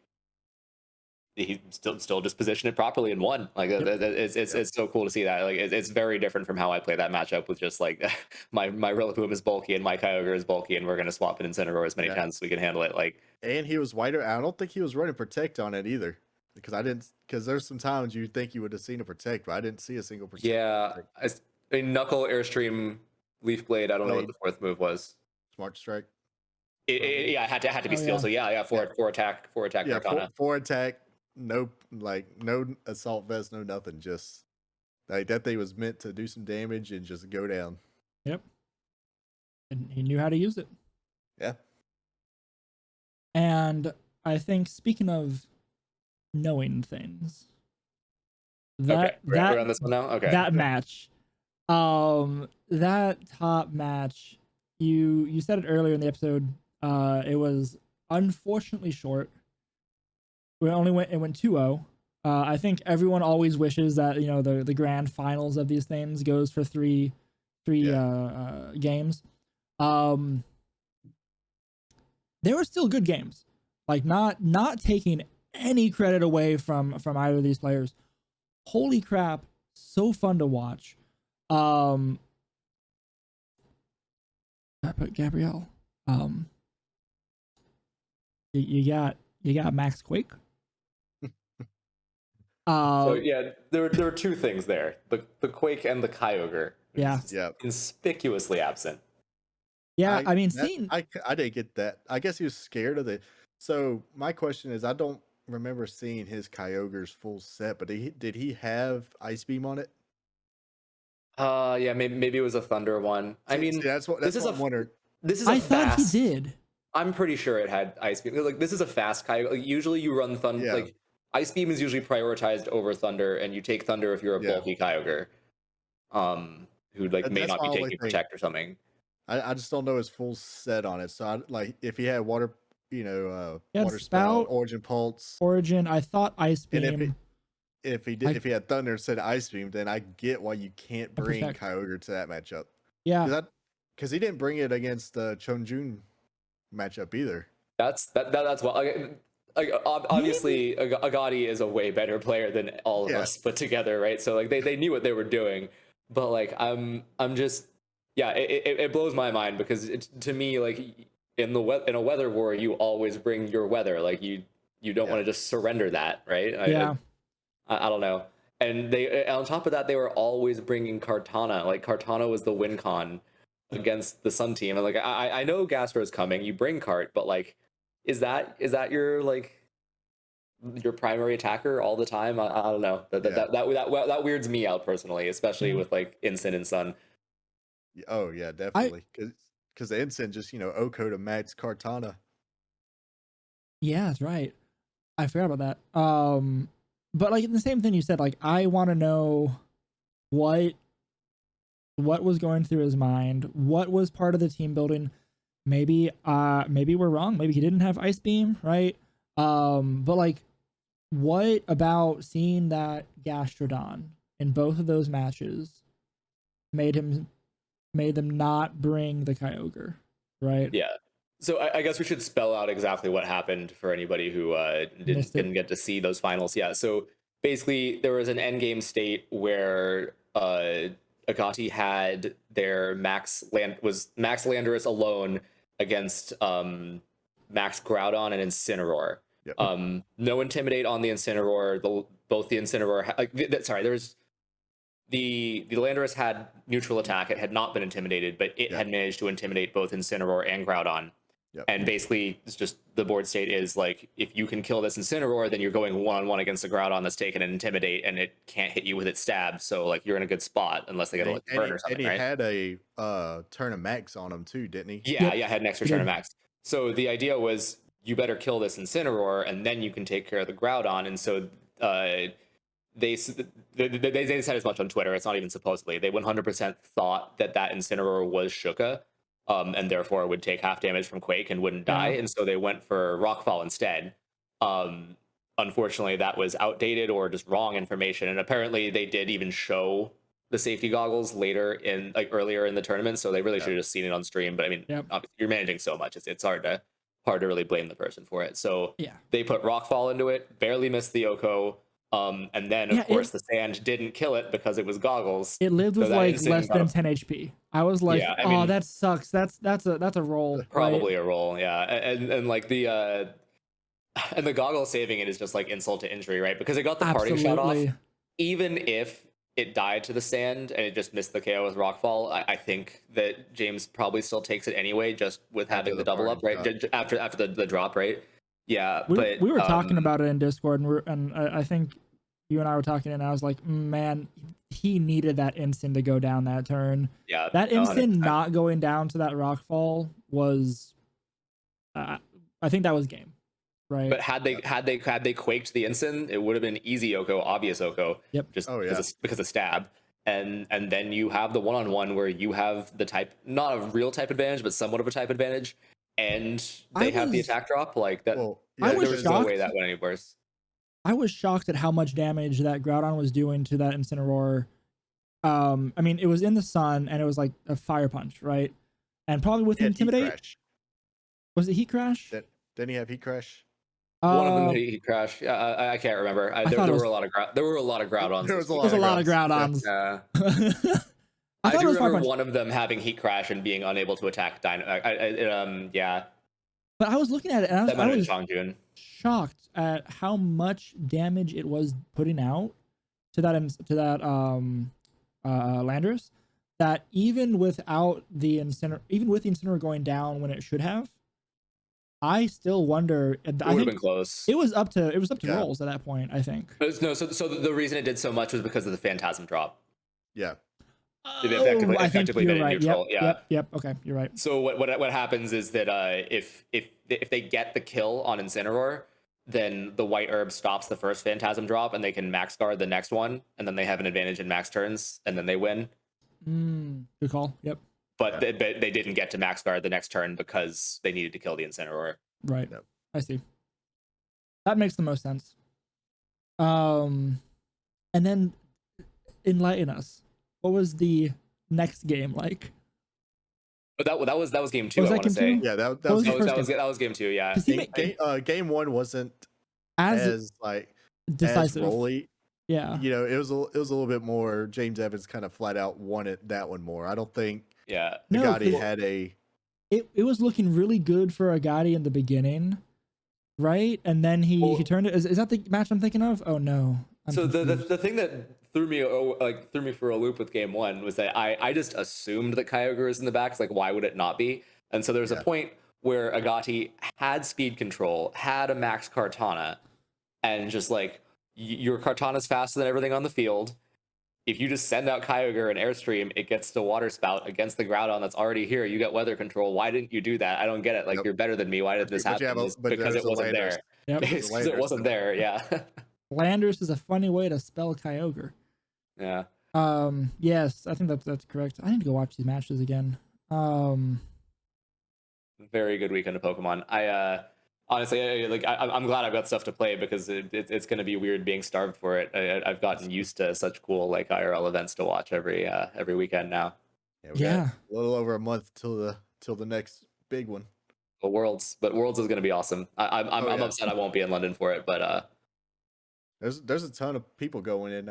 he still just positioned it properly and won. Like it's so cool to see that. Like it's very different from how I play that matchup with just like my Rillaboom is bulky and my Kyogre is bulky, and we're gonna swap it in Incineroar as many times as we can handle it. Like, and he was whiter. I don't think he was running Protect on it either, because there's some times you think you would have seen a Protect, but I didn't see a single Protect. Yeah, I mean, Knuckle, Airstream, Leaf Blade. I don't know what the fourth move was. Smart Strike. Yeah, it had to be Steel. So yeah, four attack. Yeah, Kartana. Four attack. No assault vest, no nothing. Just like that thing was meant to do some damage and just go down. Yep. And he knew how to use it. Yeah. And I think, speaking of knowing things, that we're on this one now. Okay. That match, that top match, you said it earlier in the episode. It was unfortunately short. It went 2-0. I think everyone always wishes that the grand finals of these things goes for three games. They were still good games. Like not taking any credit away from either of these players. Holy crap, so fun to watch. But Gabrielle, you got Max Quake. So yeah, there were two things there: the Quake and the Kyogre. Yeah, conspicuously absent. Yeah, I didn't get that. I guess he was scared of the. So my question is, I don't remember seeing his Kyogre's full set, but did he have Ice Beam on it? Yeah, maybe it was a Thunder one. I mean, that's what I'm wondering. I thought he did. I'm pretty sure it had Ice Beam. Like, this is a fast Kyogre. Like, usually you run Thunder. Like, Ice Beam is usually prioritized over Thunder, and you take Thunder if you're a bulky Kyogre, who like may not be taking Protect or something. I just don't know his full set on it. So if he had Water, Water Spout, Origin Pulse, I thought Ice Beam. And if he had Thunder instead of Ice Beam, then I get why you can't bring Kyogre to that matchup. Yeah, because he didn't bring it against the Chonjun matchup either. That's why. Like, obviously, Agati is a way better player than all of us put together, right? So like they knew what they were doing, but like I'm just it blows my mind, because to me, like in a weather war, you always bring your weather. Like you don't want to just surrender that, right? I don't know. And they on top of that, they were always bringing Kartana. Like Kartana was the win con against the Sun team, and like I know Gastro's coming. You bring Kart, but like. Is that your like your primary attacker all the time? I don't know. That weirds me out personally, especially with like Ixen and Sun. Oh yeah, definitely. Because the Ixen just Oko to max Kartana. Yeah, that's right. I forgot about that. But like the same thing you said, like I want to know what what was going through his mind, what was part of the team building. Maybe we're wrong. Maybe he didn't have Ice Beam, right? But like, what about seeing that Gastrodon in both of those matches made them not bring the Kyogre, right? Yeah. So I guess we should spell out exactly what happened for anybody who didn't get to see those finals. Yeah. So basically, there was an endgame state where Agati had their Max Landorus alone against Max Groudon and Incineroar. Yep. No Intimidate on the Incineroar. Both the Incineroar. There's the Landorus had neutral attack. It had not been intimidated, but it had managed to intimidate both Incineroar and Groudon. Yep. And basically, it's just the board state is like, if you can kill this Incineroar, then you're going one-on-one against a Groudon that's taken an Intimidate, and it can't hit you with its stab. So like, you're in a good spot unless they get a burn or something, and he right? had a turn of max on him too, didn't he? Yeah, had an extra turn of max. So the idea was, you better kill this Incineroar, and then you can take care of the Groudon. And so they said as much on Twitter. It's not even supposedly. They 100% thought that Incineroar was Shuka, and therefore would take half damage from Quake and wouldn't die. And so they went for Rockfall instead. Unfortunately, that was outdated or just wrong information. And apparently they did even show the safety goggles earlier in the tournament. So they really should have just seen it on stream. But I mean, obviously you're managing so much. It's hard to really blame the person for it. So they put Rockfall into it, barely missed the Oko. And then of course the sand didn't kill it because it was goggles. It lived with like less than 10 HP. I was like, that sucks. That's a roll. Probably a roll, yeah. And like the goggle saving it is just like insult to injury, right? Because it got the parting shot off. Even if it died to the sand and it just missed the KO with Rockfall, I think that James probably still takes it anyway, just with having the double up, right? After the drop, right? Yeah, but we were talking about it in Discord, and I think you and I were talking, and I was like, man, he needed that instant to go down that turn. Yeah, that instant not going down to that Rockfall was, I think that was game, right? But had they quaked the instant, it would have been easy Oko, obvious Oko. Yep. Just because of stab, and then you have the one-on-one where you have the type, not a real type advantage, but somewhat of a type advantage. And they have the attack drop like that. Well, there was no way that went any worse. I was shocked at how much damage that Groudon was doing to that Incineroar. I mean, it was in the sun, and it was like a fire punch, right? And probably with Intimidate. Was it Heat Crash? Didn't he have Heat Crash? One of them had Heat Crash. Yeah, I can't remember. There were a lot of Groudons. There was a lot of Groudons. Yeah. I do remember one of them having Heat Crash and being unable to attack Dino. Yeah. But I was looking at it, and I was shocked at how much damage it was putting out to that Landorus. That even without the Incineroar going down when it should have, I still wonder. It would have been close. It was up to rolls at that point, I think. So the reason it did so much was because of the Phantasm drop. Yeah. Effectively been right. neutral. Yep. Okay, you're right. So what happens is that if they get the kill on Incineroar, then the white herb stops the first Phantasm drop, and they can max guard the next one, and then they have an advantage in max turns, and then they win. Good call. Yep. But they didn't get to max guard the next turn because they needed to kill the Incineroar. Right. Yep. I see. That makes the most sense. And then enlighten us. What was the next game like? But that was game 2. Was I want to say. Yeah, that was game 2. Yeah. Game 1 wasn't as decisive. As rolly. Yeah. You know, it was a little bit more. James Evans kind of flat out wanted that one more. I don't think. Yeah. Agati had a. It was looking really good for Agati in the beginning, right? And then he turned it. Is that the match I'm thinking of? Oh no. So the thing that threw me for a loop with game 1 was that I just assumed that Kyogre was in the back. It's like, why would it not be? And so there was a point where Agati had speed control, had a max Kartana, and just like, your Kartana's faster than everything on the field. If you just send out Kyogre and Airstream, it gets to Water Spout against the Groudon that's already here. You get weather control. Why didn't you do that? I don't get it. Like, you're better than me. Why did this happen? Because it wasn't there. Because it wasn't there. Yeah. Landorus is a funny way to spell Kyogre. Yeah. Yes, I think that's correct. I need to go watch these matches again. Very good weekend of Pokemon. Honestly, I'm glad I've got stuff to play because it's going to be weird being starved for it. I've gotten used to such cool like IRL events to watch every weekend now. Yeah, we got Yeah. a little over a month till the next big one. But Worlds is going to be awesome. I'm yeah. upset I won't be in London for it, but There's a ton of people going in.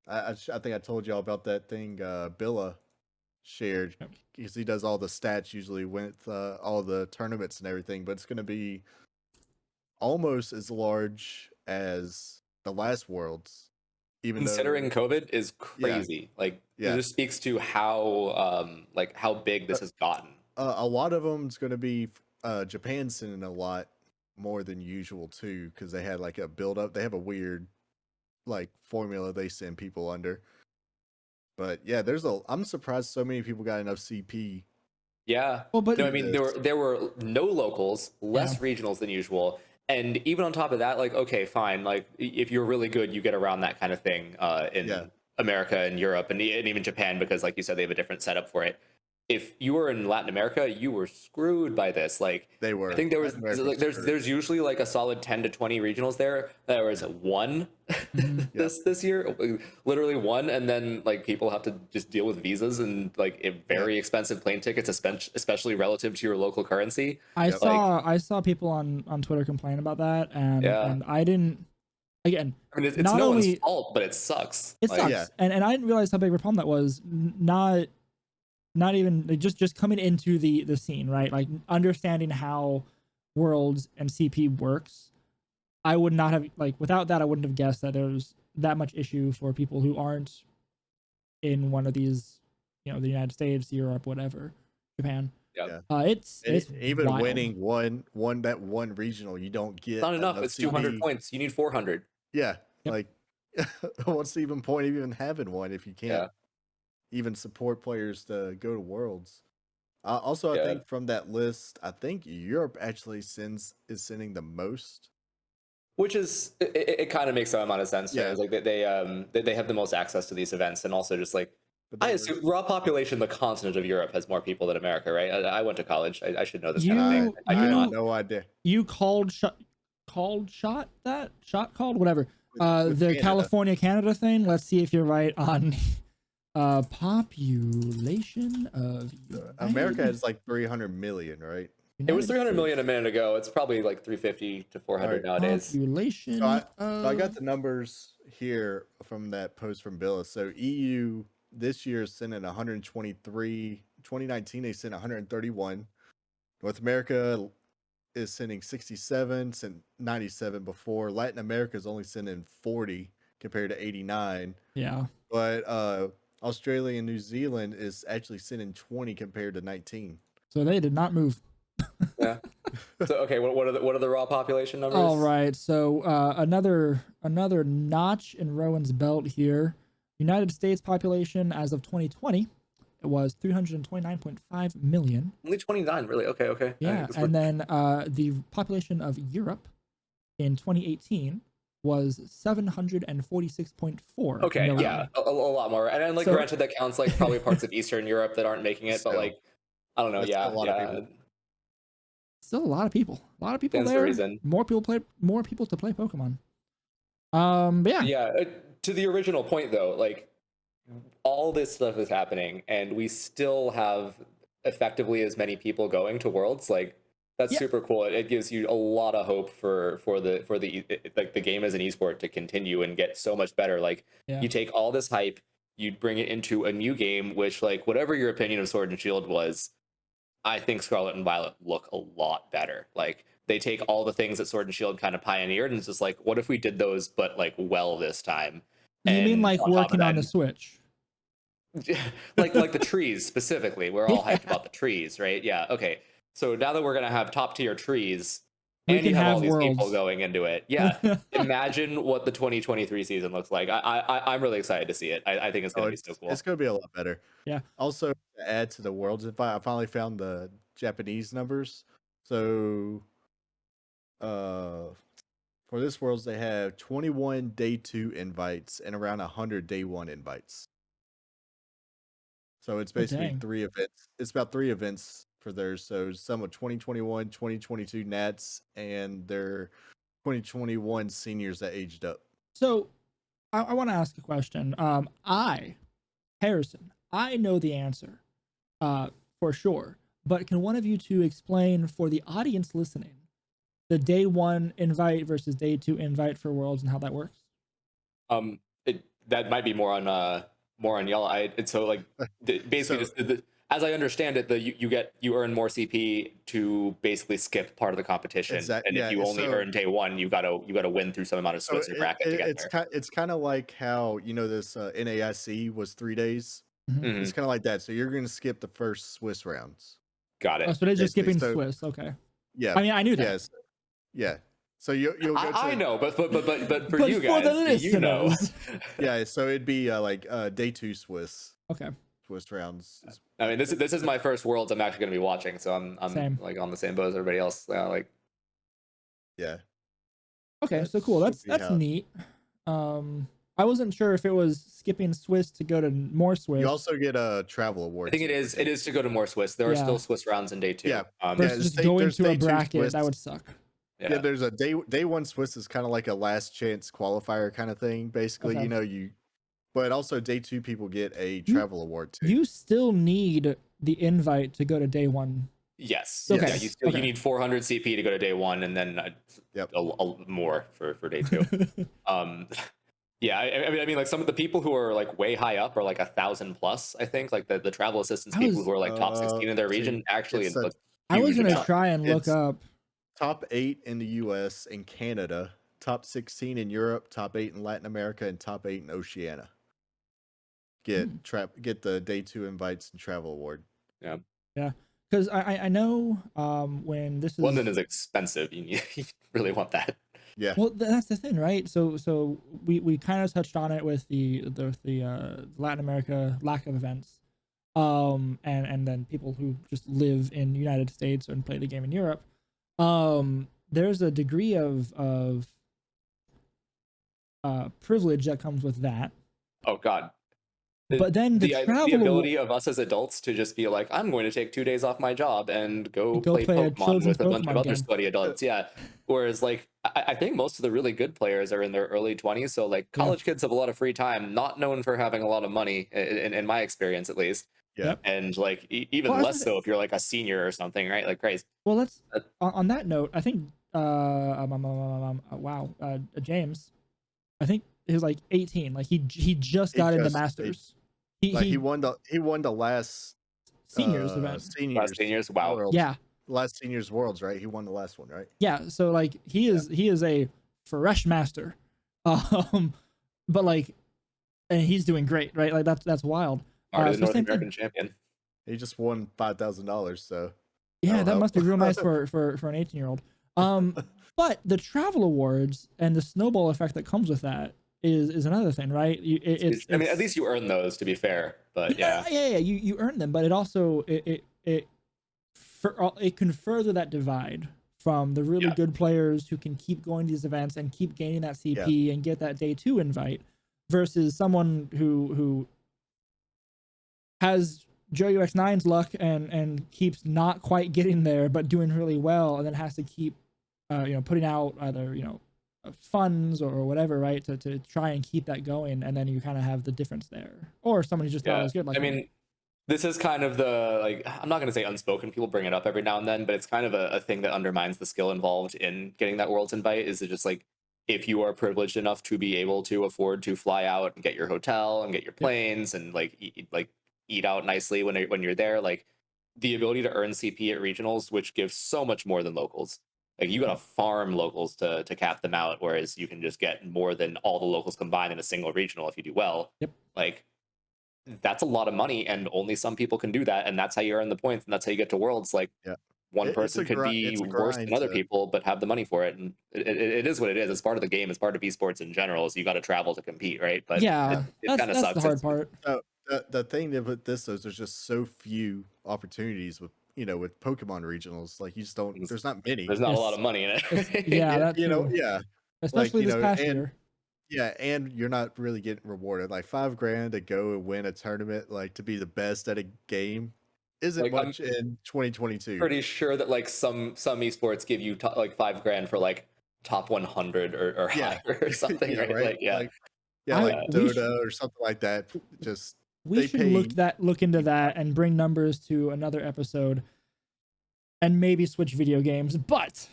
I think I told y'all about that thing Billa shared Yep. because he does all the stats usually with all the tournaments and everything, but it's going to be almost as large as the last Worlds. Even considering though, COVID is crazy. Like it just speaks to how big this has gotten. A lot of them is going to be Japan sending a lot more than usual too, because they had like a build up. They have a weird like formula they send people under. But yeah, I'm surprised so many people got enough CP. Yeah. Well, but No, I mean there were no locals, less regionals than usual. And even on top of that, like, okay, fine. Like if you're really good, you get around that kind of thing in America and Europe and even Japan, because like you said, they have a different setup for it. If you were in Latin America, you were screwed by this. Like They were. I think Latin America was screwed. there's usually like a solid 10 to 20 regionals there. There was one this year, literally one, and then like people have to just deal with visas and like very expensive plane tickets, especially relative to your local currency. I saw people on Twitter complain about that, and I didn't. Again, I mean, it's no one's fault, but it sucks. It sucks, and I didn't realize how big of a problem that was. Not even like, just coming into the scene, right? Like understanding how Worlds and CP works. I would not have like without that I wouldn't have guessed that there was that much issue for people who aren't in one of these, the United States, Europe, whatever, Japan. Yeah. It's even wild. winning one regional, you don't get not enough. It's 200 points. You need 400. Yeah, like what's the even point of even having one if you can't even support players to go to Worlds? Also, I think from that list, I think Europe actually is sending the most, which is it kind of makes some amount of sense. Yeah, like they have the most access to these events, and also just like I assume raw population, the continent of Europe has more people than America, right? I went to college. I should know this kind of thing. I do not. No idea. You called whatever. The Canada. California Canada thing. Let's see if you're right on population of America has like 300 million, right? It was 300 million a minute ago. It's probably like 350 to 400 nowadays. Population. So I got the numbers here from that post from Billa. So EU this year is sending 123. 2019 they sent 131. North America is sending 67, sent 97 before. Latin America is only sending 40 compared to 89. Yeah. But Australia and New Zealand is actually sending 20 compared to 19. So they did not move. Yeah. So okay, what are the raw population numbers? All right. So another notch in Rowan's belt here. United States population as of 2020 it was 329.5 million. Only 29, really? Okay. Yeah, and then the population of Europe in 2018 was 746.4. Okay, million. yeah, a lot more. And like, granted, that counts like probably parts of Eastern Europe that aren't making it, but like, I don't know. Yeah, a lot of people. Still a lot of people. A lot of people Stands there. to reason. More people to play Pokemon. But yeah. Yeah. To the original point, though, like all this stuff is happening, and we still have effectively as many people going to Worlds. Like that's super cool. It gives you a lot of hope for the game as an esport to continue and get so much better. Like you take all this hype, you bring it into a new game, which like whatever your opinion of Sword and Shield was, I think Scarlet and Violet look a lot better. Like they take all the things that Sword and Shield kind of pioneered, and it's just like, what if we did those, but like well this time? You mean like working on the Switch? like the trees specifically. We're all hyped about the trees, right? Yeah. Okay. So now that we're gonna have top tier trees, and you have all these people going into it, imagine what the 2023 season looks like. I'm really excited to see it. I think it's gonna be so cool. It's gonna be a lot better. Yeah. Also, to add to the Worlds invite, I finally found the Japanese numbers. So, For this Worlds, they have 21 day 2 invites and around 100 day 1 invites. So it's basically dang. 3 events. It's about 3 events for theirs. So some of 2021, 2022 Nats, and their 2021 seniors that aged up. So I want to ask a question. Harrison, I know the answer, for sure. But can one of you two explain for the audience listening the day 1 invite versus day 2 invite for Worlds and how that works? That might be more on y'all. So like basically, So- as I understand it, you earn more CP to basically skip part of the competition, and if you only earn day 1, you gotta win through some amount of Swiss or bracket to get there. It's kind of like how this NAIC was 3 days. Mhm. It's kind of like that. So you're going to skip the first Swiss rounds. Got it. Oh, so they're just Basically, skipping so- Swiss. Okay. Yeah. I mean, I knew that. Yes. Yeah. So you'll go to, I know, but for But you for guys, the you know. listeners. yeah. So it'd be like day 2 Swiss. Okay. Swiss rounds. I mean, this is my first Worlds I'm actually going to be watching, so I'm Same. like on the same boat as everybody else. Like, Yeah. Okay, That so cool. should That's be how- neat. I wasn't sure if it was skipping Swiss to go to more Swiss. You also get a travel award. I think it is. It is to go to more Swiss. There are Yeah. still Swiss rounds in day 2. Yeah. versus just going there's to a day 2 bracket. Swiss. That would suck. Yeah, there's a day 1 Swiss is kind of like a last chance qualifier kind of thing. Basically, Okay. but also day 2 people get a travel award too. You still need the invite to go to day 1. Yes. Okay. Yeah, you need 400 CP to go to day 1, and then a more for day 2. Yeah, I mean, like some of the people who are like way high up are like 1,000 plus. I think like the travel assistance people who are like top 16 in their region actually. I was huge gonna amount. try and look It's- up. Top 8 in the US and Canada, top 16 in Europe, top 8 in Latin America, and top 8 in Oceania. Get the day 2 invites and travel award. Yeah. Because I know when this is London is expensive. You really want that. Yeah. Well, that's the thing, right? So we kind of touched on it with the Latin America lack of events, and then people who just live in the United States and play the game in Europe. There's a degree of privilege that comes with that. Oh God. But then the travel ability of us as adults to just be like, I'm going to take 2 days off my job and go play a Pokemon children's with a bunch of Pokemon other game. sweaty adults. Yeah. Whereas like I think most of the really good players are in their early 20s. So like college kids have a lot of free time, not known for having a lot of money in my experience at least. Yeah. Yep. And like even Well, less so if you're like a senior or something, right? Like crazy. Well, let's on that note. I think James, I think he was like 18. Like he just got into Masters. He won the last seniors event. Last seniors. Wow. Worlds. Yeah. Last seniors Worlds, right? He won the last one, right? Yeah. So like he is a fresh master, but like, and he's doing great, right? Like that's wild. Already the North American champion. He just won $5,000. So yeah, that must be real nice for an 18-year-old. But the travel awards and the snowball effect that comes with that is another thing, right? I mean, at least you earn those, to be fair. But yeah. You earn them, but it also it can further that divide from the really good players who can keep going to these events and keep gaining that CP and get that day 2 invite, versus someone who has Joe UX9's luck and keeps not quite getting there but doing really well, and then has to keep putting out either funds or whatever, right, to try and keep that going, and then you kind of have the difference there. Or someone who's just not as good. Like, I mean, this is kind of the, like, I'm not going to say unspoken, people bring it up every now and then, but it's kind of a thing that undermines the skill involved in getting that World's invite. Is it just like, if you are privileged enough to be able to afford to fly out and get your hotel and get your planes and like eat out nicely when you're there, like the ability to earn CP at regionals, which gives so much more than locals. Like you gotta farm locals to cap them out, whereas you can just get more than all the locals combined in a single regional if you do well. Yep. Like that's a lot of money, and only some people can do that, and that's how you earn the points, and that's how you get to Worlds. Like one person could be worse than other people, but have the money for it, and it is what it is. It's part of the game. It's part of esports in general. So you got to travel to compete, right? But it kind of sucks. The hard part. So the thing with this is there's just so few opportunities with Pokemon regionals. Like you just don't. There's not many. There's not a lot of money in it. Yeah, that's yeah. especially you this know, past and year. yeah, and you're not really getting rewarded. Like $5,000 to go and win a tournament, like to be the best at a game, isn't Like I'm much in 2022. pretty sure that like some esports give you like $5,000 for like top 100 or Yeah, higher or something, yeah, right? right. Like yeah, Like yeah, I like yeah. we sh- Dota or something like that. Just we they should pay. look into that and bring numbers to another episode, and maybe switch video games. But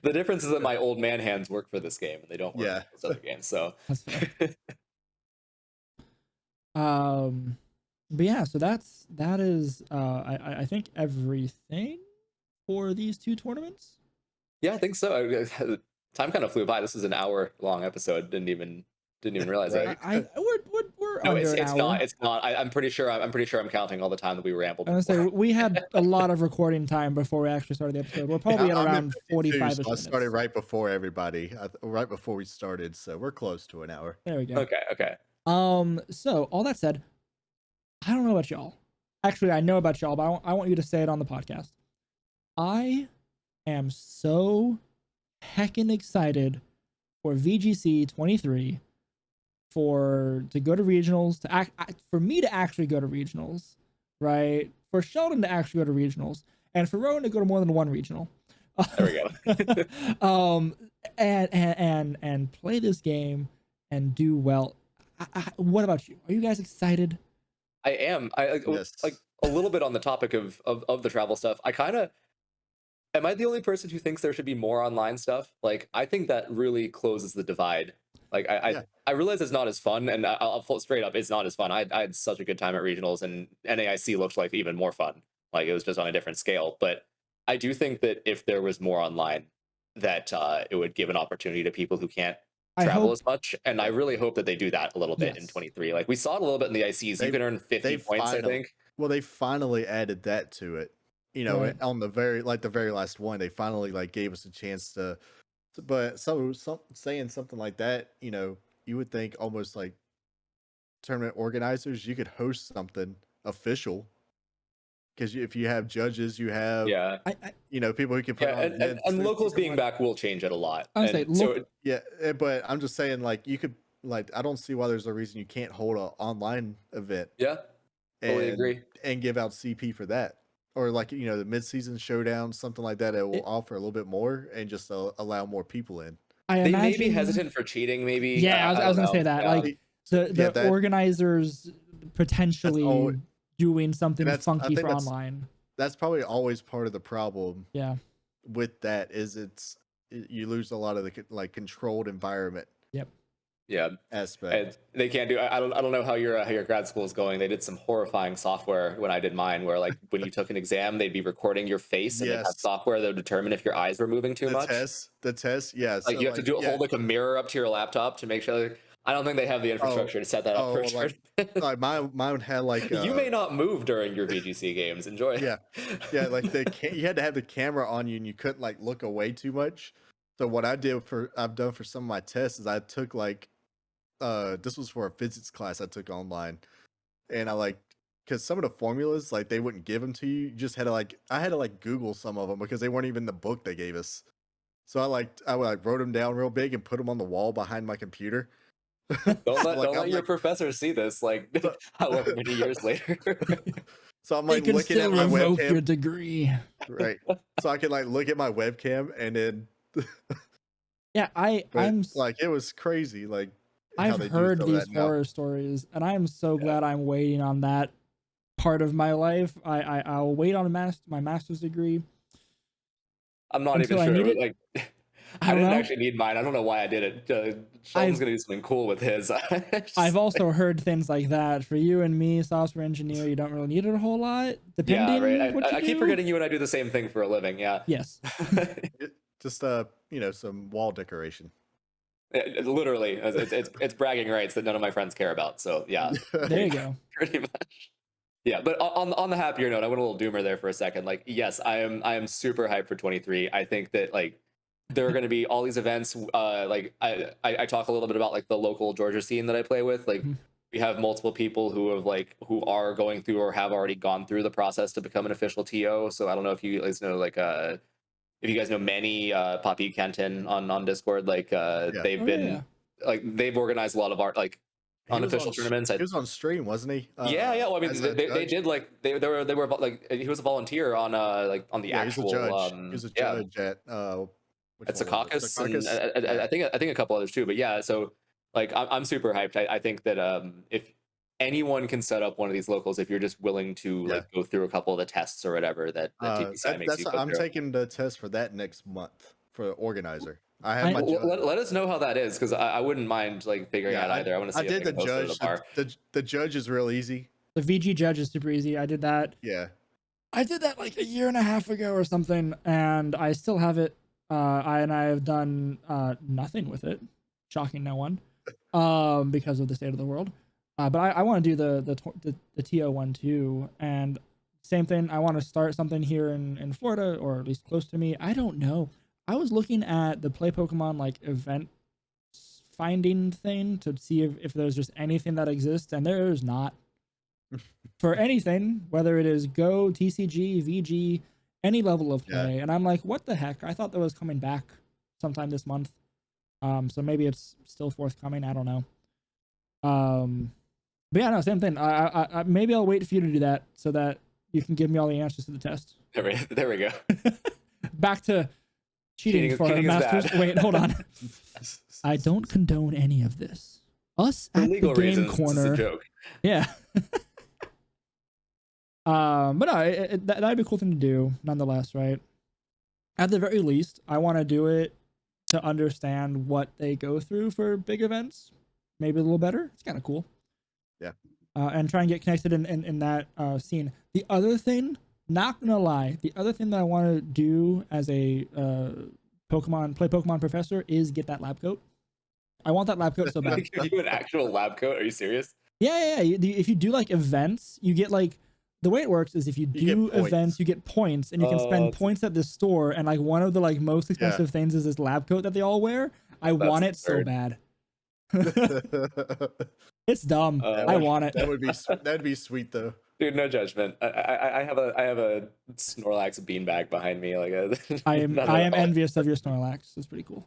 The difference is that my old man hands work for this game and they don't work Yeah. for those other games. So that's fair. But yeah, so that is I think everything for these two tournaments. yeah, I think so. Time kind of flew by. This is an hour long episode. Didn't even realize Right. that. We're No, under an it's hour. not. It's not. I'm pretty sure. I'm pretty sure I'm counting all the time that we rambled. I was gonna say before. we had a lot of recording time before we actually started the episode. We're probably at I'm around 52, 45 so I minutes. started right before everybody, right before we started, so we're close to an hour. There we go. Okay. Okay. So all that said, I don't know about y'all. Actually, I know about y'all, but I want you to say it on the podcast. I am so heckin' excited for VGC 23 to go to regionals, for me to actually go to regionals, right? For Sheldon to actually go to regionals, and for Rowan to go to more than one regional. There we go. And play this game and do well. What about you? Are you guys excited? I am. Yes. Like a little bit on the topic of the travel stuff. I kind of am I the only person who thinks there should be more online stuff? Like I think that really closes the divide. Like I realize it's not as fun, and I'll fall straight up, it's not as fun. I had such a good time at regionals, and NAIC looked like even more fun. Like it was just on a different scale. But I do think that if there was more online, that it would give an opportunity to people who can't travel as much, and I really hope that they do that a little bit in 23. Like we saw it a little bit in the ICs. You can earn 50 points, I think. Well, they finally added that to it. You know, Right. on the very last one, they finally like gave us a chance to but saying something like that, you know, you would think almost like tournament organizers, you could host something official. Because if you have judges, you have you know, people who can put on events, and locals being back will change it a lot. I would say, but I'm just saying, like, you could, like, I don't see why there's a reason you can't hold an online event. Yeah, totally agree. And give out CP for that, or like, you know, the mid-season showdown, something like that. It will offer a little bit more and just allow more people in. They may be hesitant for cheating, maybe. Yeah, I was gonna say that. Like the organizers potentially doing something funky for online. That's probably always part of the problem. Yeah. With that is you lose a lot of the like controlled environment. Yep. Yeah. Aspect. And they can't do. I don't know how your grad school is going. They did some horrifying software when I did mine, where like when you took an exam, they'd be recording your face, and they'd have software that would determine if your eyes were moving too much. The test, yeah. Like so you have to hold like a mirror up to your laptop to make sure. Like, I don't think they have the infrastructure to set that up for sure. Like mine had like you may not move during your VGC games. Enjoy. Yeah. Like you had to have the camera on you, and you couldn't like look away too much. So what I've done for some of my tests is I took like this was for a physics class I took online, and because some of the formulas like they wouldn't give them to you. You just had to I had to Google some of them because they weren't even in the book they gave us. So I wrote them down real big and put them on the wall behind my computer. Don't let your professors see this. Like however many years later. So I'm like looking at my webcam. Your degree. Right. So I can look at my webcam and then. Yeah, I'm like it was crazy. Like I've heard these horror stories, and I'm so glad I'm waiting on that part of my life. I'll wait on my master's degree. I'm not even sure. Like, I didn't actually need mine. I don't know why I did it. Sheldon's gonna do something cool with his. I've also heard things like that. For you and me, software engineer, you don't really need it a whole lot. Depending, right. What you I keep forgetting you and I do the same thing for a living. Yeah. Yes. Just some wall decoration. Literally, it's bragging rights that none of my friends care about. So yeah. There you go. Pretty much. Yeah, but on the happier note, I went a little doomer there for a second. Like, yes, I am super hyped for 23. I think that there are going to be all these events. I talk a little bit about the local Georgia scene that I play with. We have multiple people who are going through or have already gone through the process to become an official TO. So I don't know if you guys know if you guys know Manny, Poppy Canton on Discord, like they've been they've organized a lot of art like unofficial tournaments. He was on stream, wasn't he? Yeah. Well, I mean, they did like they were like he was a volunteer on like on the actual he was a judge at it's a caucus, and I think a couple others too. But yeah, so like I'm super hyped. I think that if anyone can set up one of these locals, if you're just willing to like go through a couple of the tests or whatever that TPCI makes you go I'm through. taking the test for that next month for organizer. I have let us know how that is, because I wouldn't mind like figuring out either. I want to see. I did the judge. The judge is real easy. The VG judge is super easy. I did that. Yeah, I did that like a year and a half ago or something, and I still have it. I have done nothing with it, shocking no one, because of the state of the world. But I want to do the TO one too, and same thing. I want to start something here in Florida, or at least close to me. I don't know. I was looking at the Play Pokemon like event finding thing to see if there's just anything that exists, and there is not. For anything, whether it is Go, TCG, VG, any level of play. And I'm like, what the heck? I thought that was coming back sometime this month. So maybe it's still forthcoming. I don't know. But yeah, no, same thing. I maybe I'll wait for you to do that so that you can give me all the answers to the test. There we go. Back to cheating for our masters. Wait, hold on. I don't condone any of this. Us at the Game Corner. It's a joke. Yeah. But no, that'd be a cool thing to do, nonetheless, right? At the very least, I want to do it to understand what they go through for big events. Maybe a little better. It's kind of cool. Yeah. And try and get connected in that scene. The other thing, not gonna lie, the other thing that I want to do as a play Pokemon professor is get that lab coat. I want that lab coat so bad. Give you an actual lab coat? Are you serious? Yeah. If you do like events, you get like, the way it works is if you do events, you get points, and you can spend points at this store. And like one of the like most expensive things is this lab coat that they all wear. I want it so bad. It's dumb. I want it. That'd be sweet though. Dude, no judgment. I have a Snorlax beanbag behind me. Like I am envious of your Snorlax. It's pretty cool.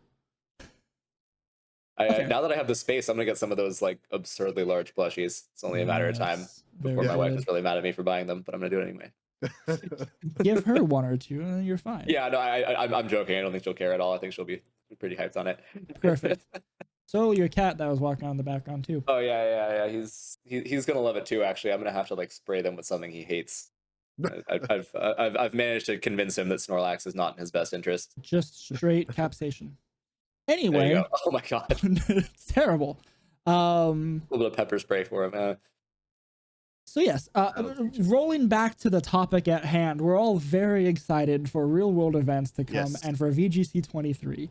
Now that I have the space, I'm gonna get some of those like absurdly large plushies. It's only a matter of time before my wife is really mad at me for buying them, but I'm gonna do it anyway. Give her one or two, and you're fine. Yeah, no, I'm joking. I don't think she'll care at all. I think she'll be pretty hyped on it. Perfect. So your cat that was walking on in the background too. Oh yeah. He's gonna love it too. Actually, I'm gonna have to like spray them with something he hates. I've managed to convince him that Snorlax is not in his best interest. Just straight capsation. Anyway, oh my god, it's terrible. A little bit of pepper spray for him. So yes, rolling back to the topic at hand, we're all very excited for real world events to come and for VGC 23.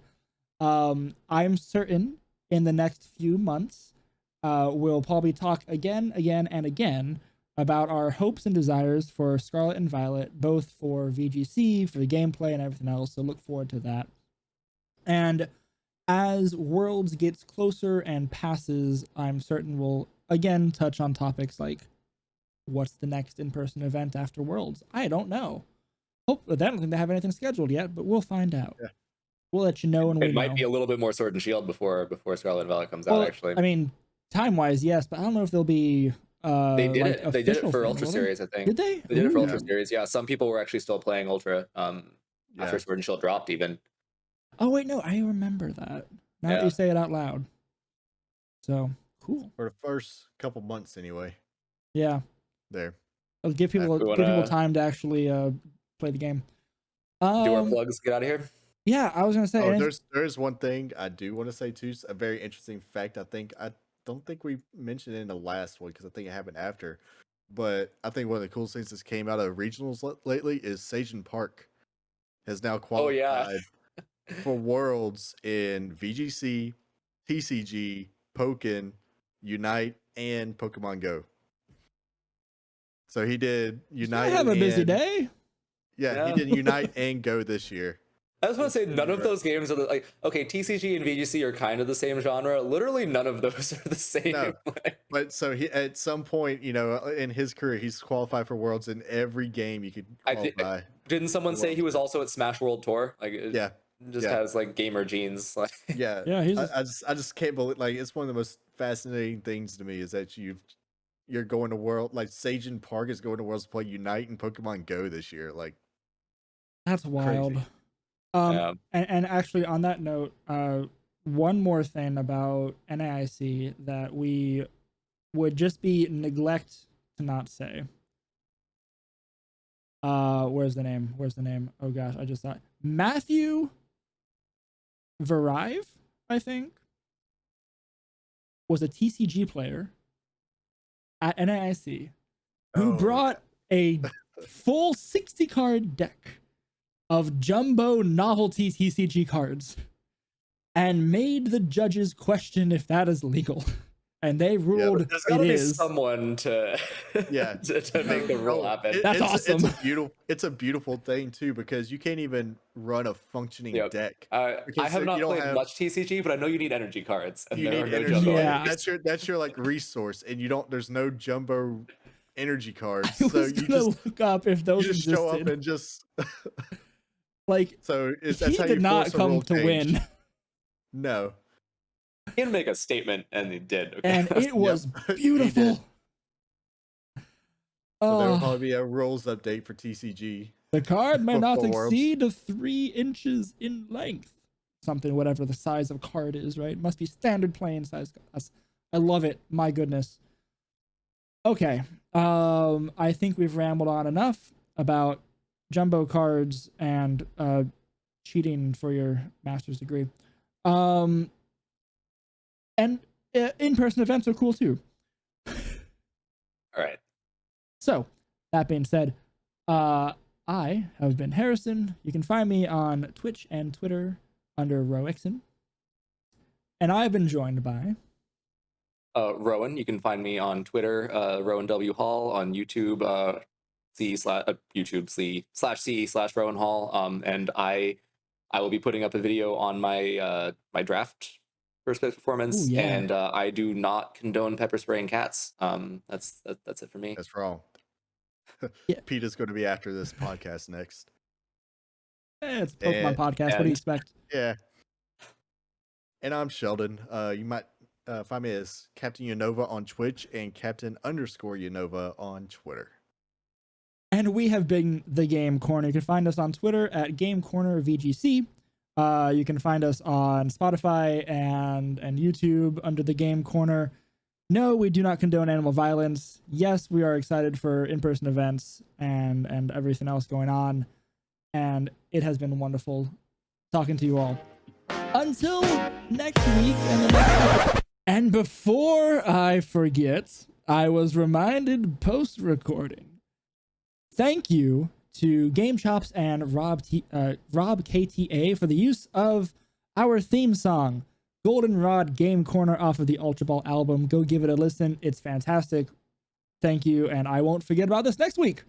I'm certain in the next few months, we'll probably talk again and again about our hopes and desires for Scarlet and Violet, both for VGC, for the gameplay and everything else. So look forward to that. And as Worlds gets closer and passes, I'm certain we'll again touch on topics like what's the next in-person event after Worlds? I don't know. I don't think they have anything scheduled yet, but we'll find out. Yeah. We'll let you know when we know. It might be a little bit more Sword and Shield before Scarlet and Violet comes out, actually. I mean, time-wise, yes, but I don't know if they'll be they did it. They did it for Ultra Series, I think. Did they? They did it for Ultra Series, yeah. Some people were actually still playing Ultra after Sword and Shield dropped, even. Oh wait, no, I remember that. Now that you say it out loud. So cool. For the first couple months, anyway. Yeah. There. It'll give people time to actually play the game. Do our plugs get out of here? Yeah, I was gonna say. There's one thing I do want to say too. A very interesting fact. I don't think we mentioned it in the last one because I think it happened after. But I think one of the coolest things that came out of regionals lately is Sajin Park has now qualified for Worlds in VGC, TCG, Pokken, Unite, and Pokemon Go. So he did Unite. I have a busy day. Yeah, he did Unite and Go this year. I just want to say none of those games are like, okay, TCG and VGC are kind of the same genre. Literally none of those are the same. No. But so he, at some point, you know, in his career, he's qualified for Worlds in every game you could qualify. Didn't someone say he was also at Smash World Tour? Like, yeah, just has like gamer genes. Like, yeah, yeah. I just can't believe. Like, it's one of the most fascinating things to me is that you're going to World, like Sajin Park is going to Worlds to play Unite and Pokemon Go this year. Like, that's wild. Crazy. And actually, on that note, one more thing about NAIC that we would just be neglect to not say. Where's the name? Oh gosh, I just saw it. Matthew Varive, I think, was a TCG player at NAIC who brought a full 60 card deck of jumbo novelty TCG cards and made the judges question if that is legal. And they ruled there's gotta be is. someone to to make the rule happen. That's awesome. It's a beautiful thing too, because you can't even run a functioning deck. I have not played much TCG, but I know you need energy cards, and there are no jumbo. Yeah. That's your like resource, and there's no jumbo energy cards. I was gonna look up if those existed. Show up and just like. So that's he how did you not come to win. No. He can make a statement, and he did. Okay? And it was beautiful. So there will probably be a rules update for TCG. The card may not exceed 3 inches in length. Something, whatever the size of card is, right? It must be standard playing size. I love it. My goodness. Okay. I think we've rambled on enough about jumbo cards and cheating for your master's degree. And in-person events are cool too. All right. So, that being said, I have been Harrison. You can find me on Twitch and Twitter under Ixen. And I've been joined by Rowan. You can find me on Twitter, Rowan W Hall, on YouTube, C/Rowan Hall. And I will be putting up a video on my my draft first place performance. Ooh, yeah. And I do not condone pepper spraying cats. That's it for me. That's wrong. Yeah. Peter's going to be after this podcast next. It's a Pokemon podcast. What do you expect? Yeah. And I'm Sheldon. You might find me as Captain Unova on Twitch and Captain_Unova on Twitter. And we have been the Game Corner. You can find us on Twitter at Game Corner VGC. You can find us on Spotify and YouTube under the Game Corner. No, we do not condone animal violence. Yes, we are excited for in-person events and everything else going on. And it has been wonderful talking to you all. Until next week and the next episode. And before I forget, I was reminded post-recording. Thank you to Game Chops and RobKTA for the use of our theme song, Goldenrod Game Corner, off of the Ultraball album. Go give it a listen. It's fantastic. Thank you, and I won't forget about this next week.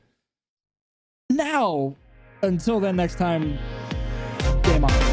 Now, until then, next time, game on.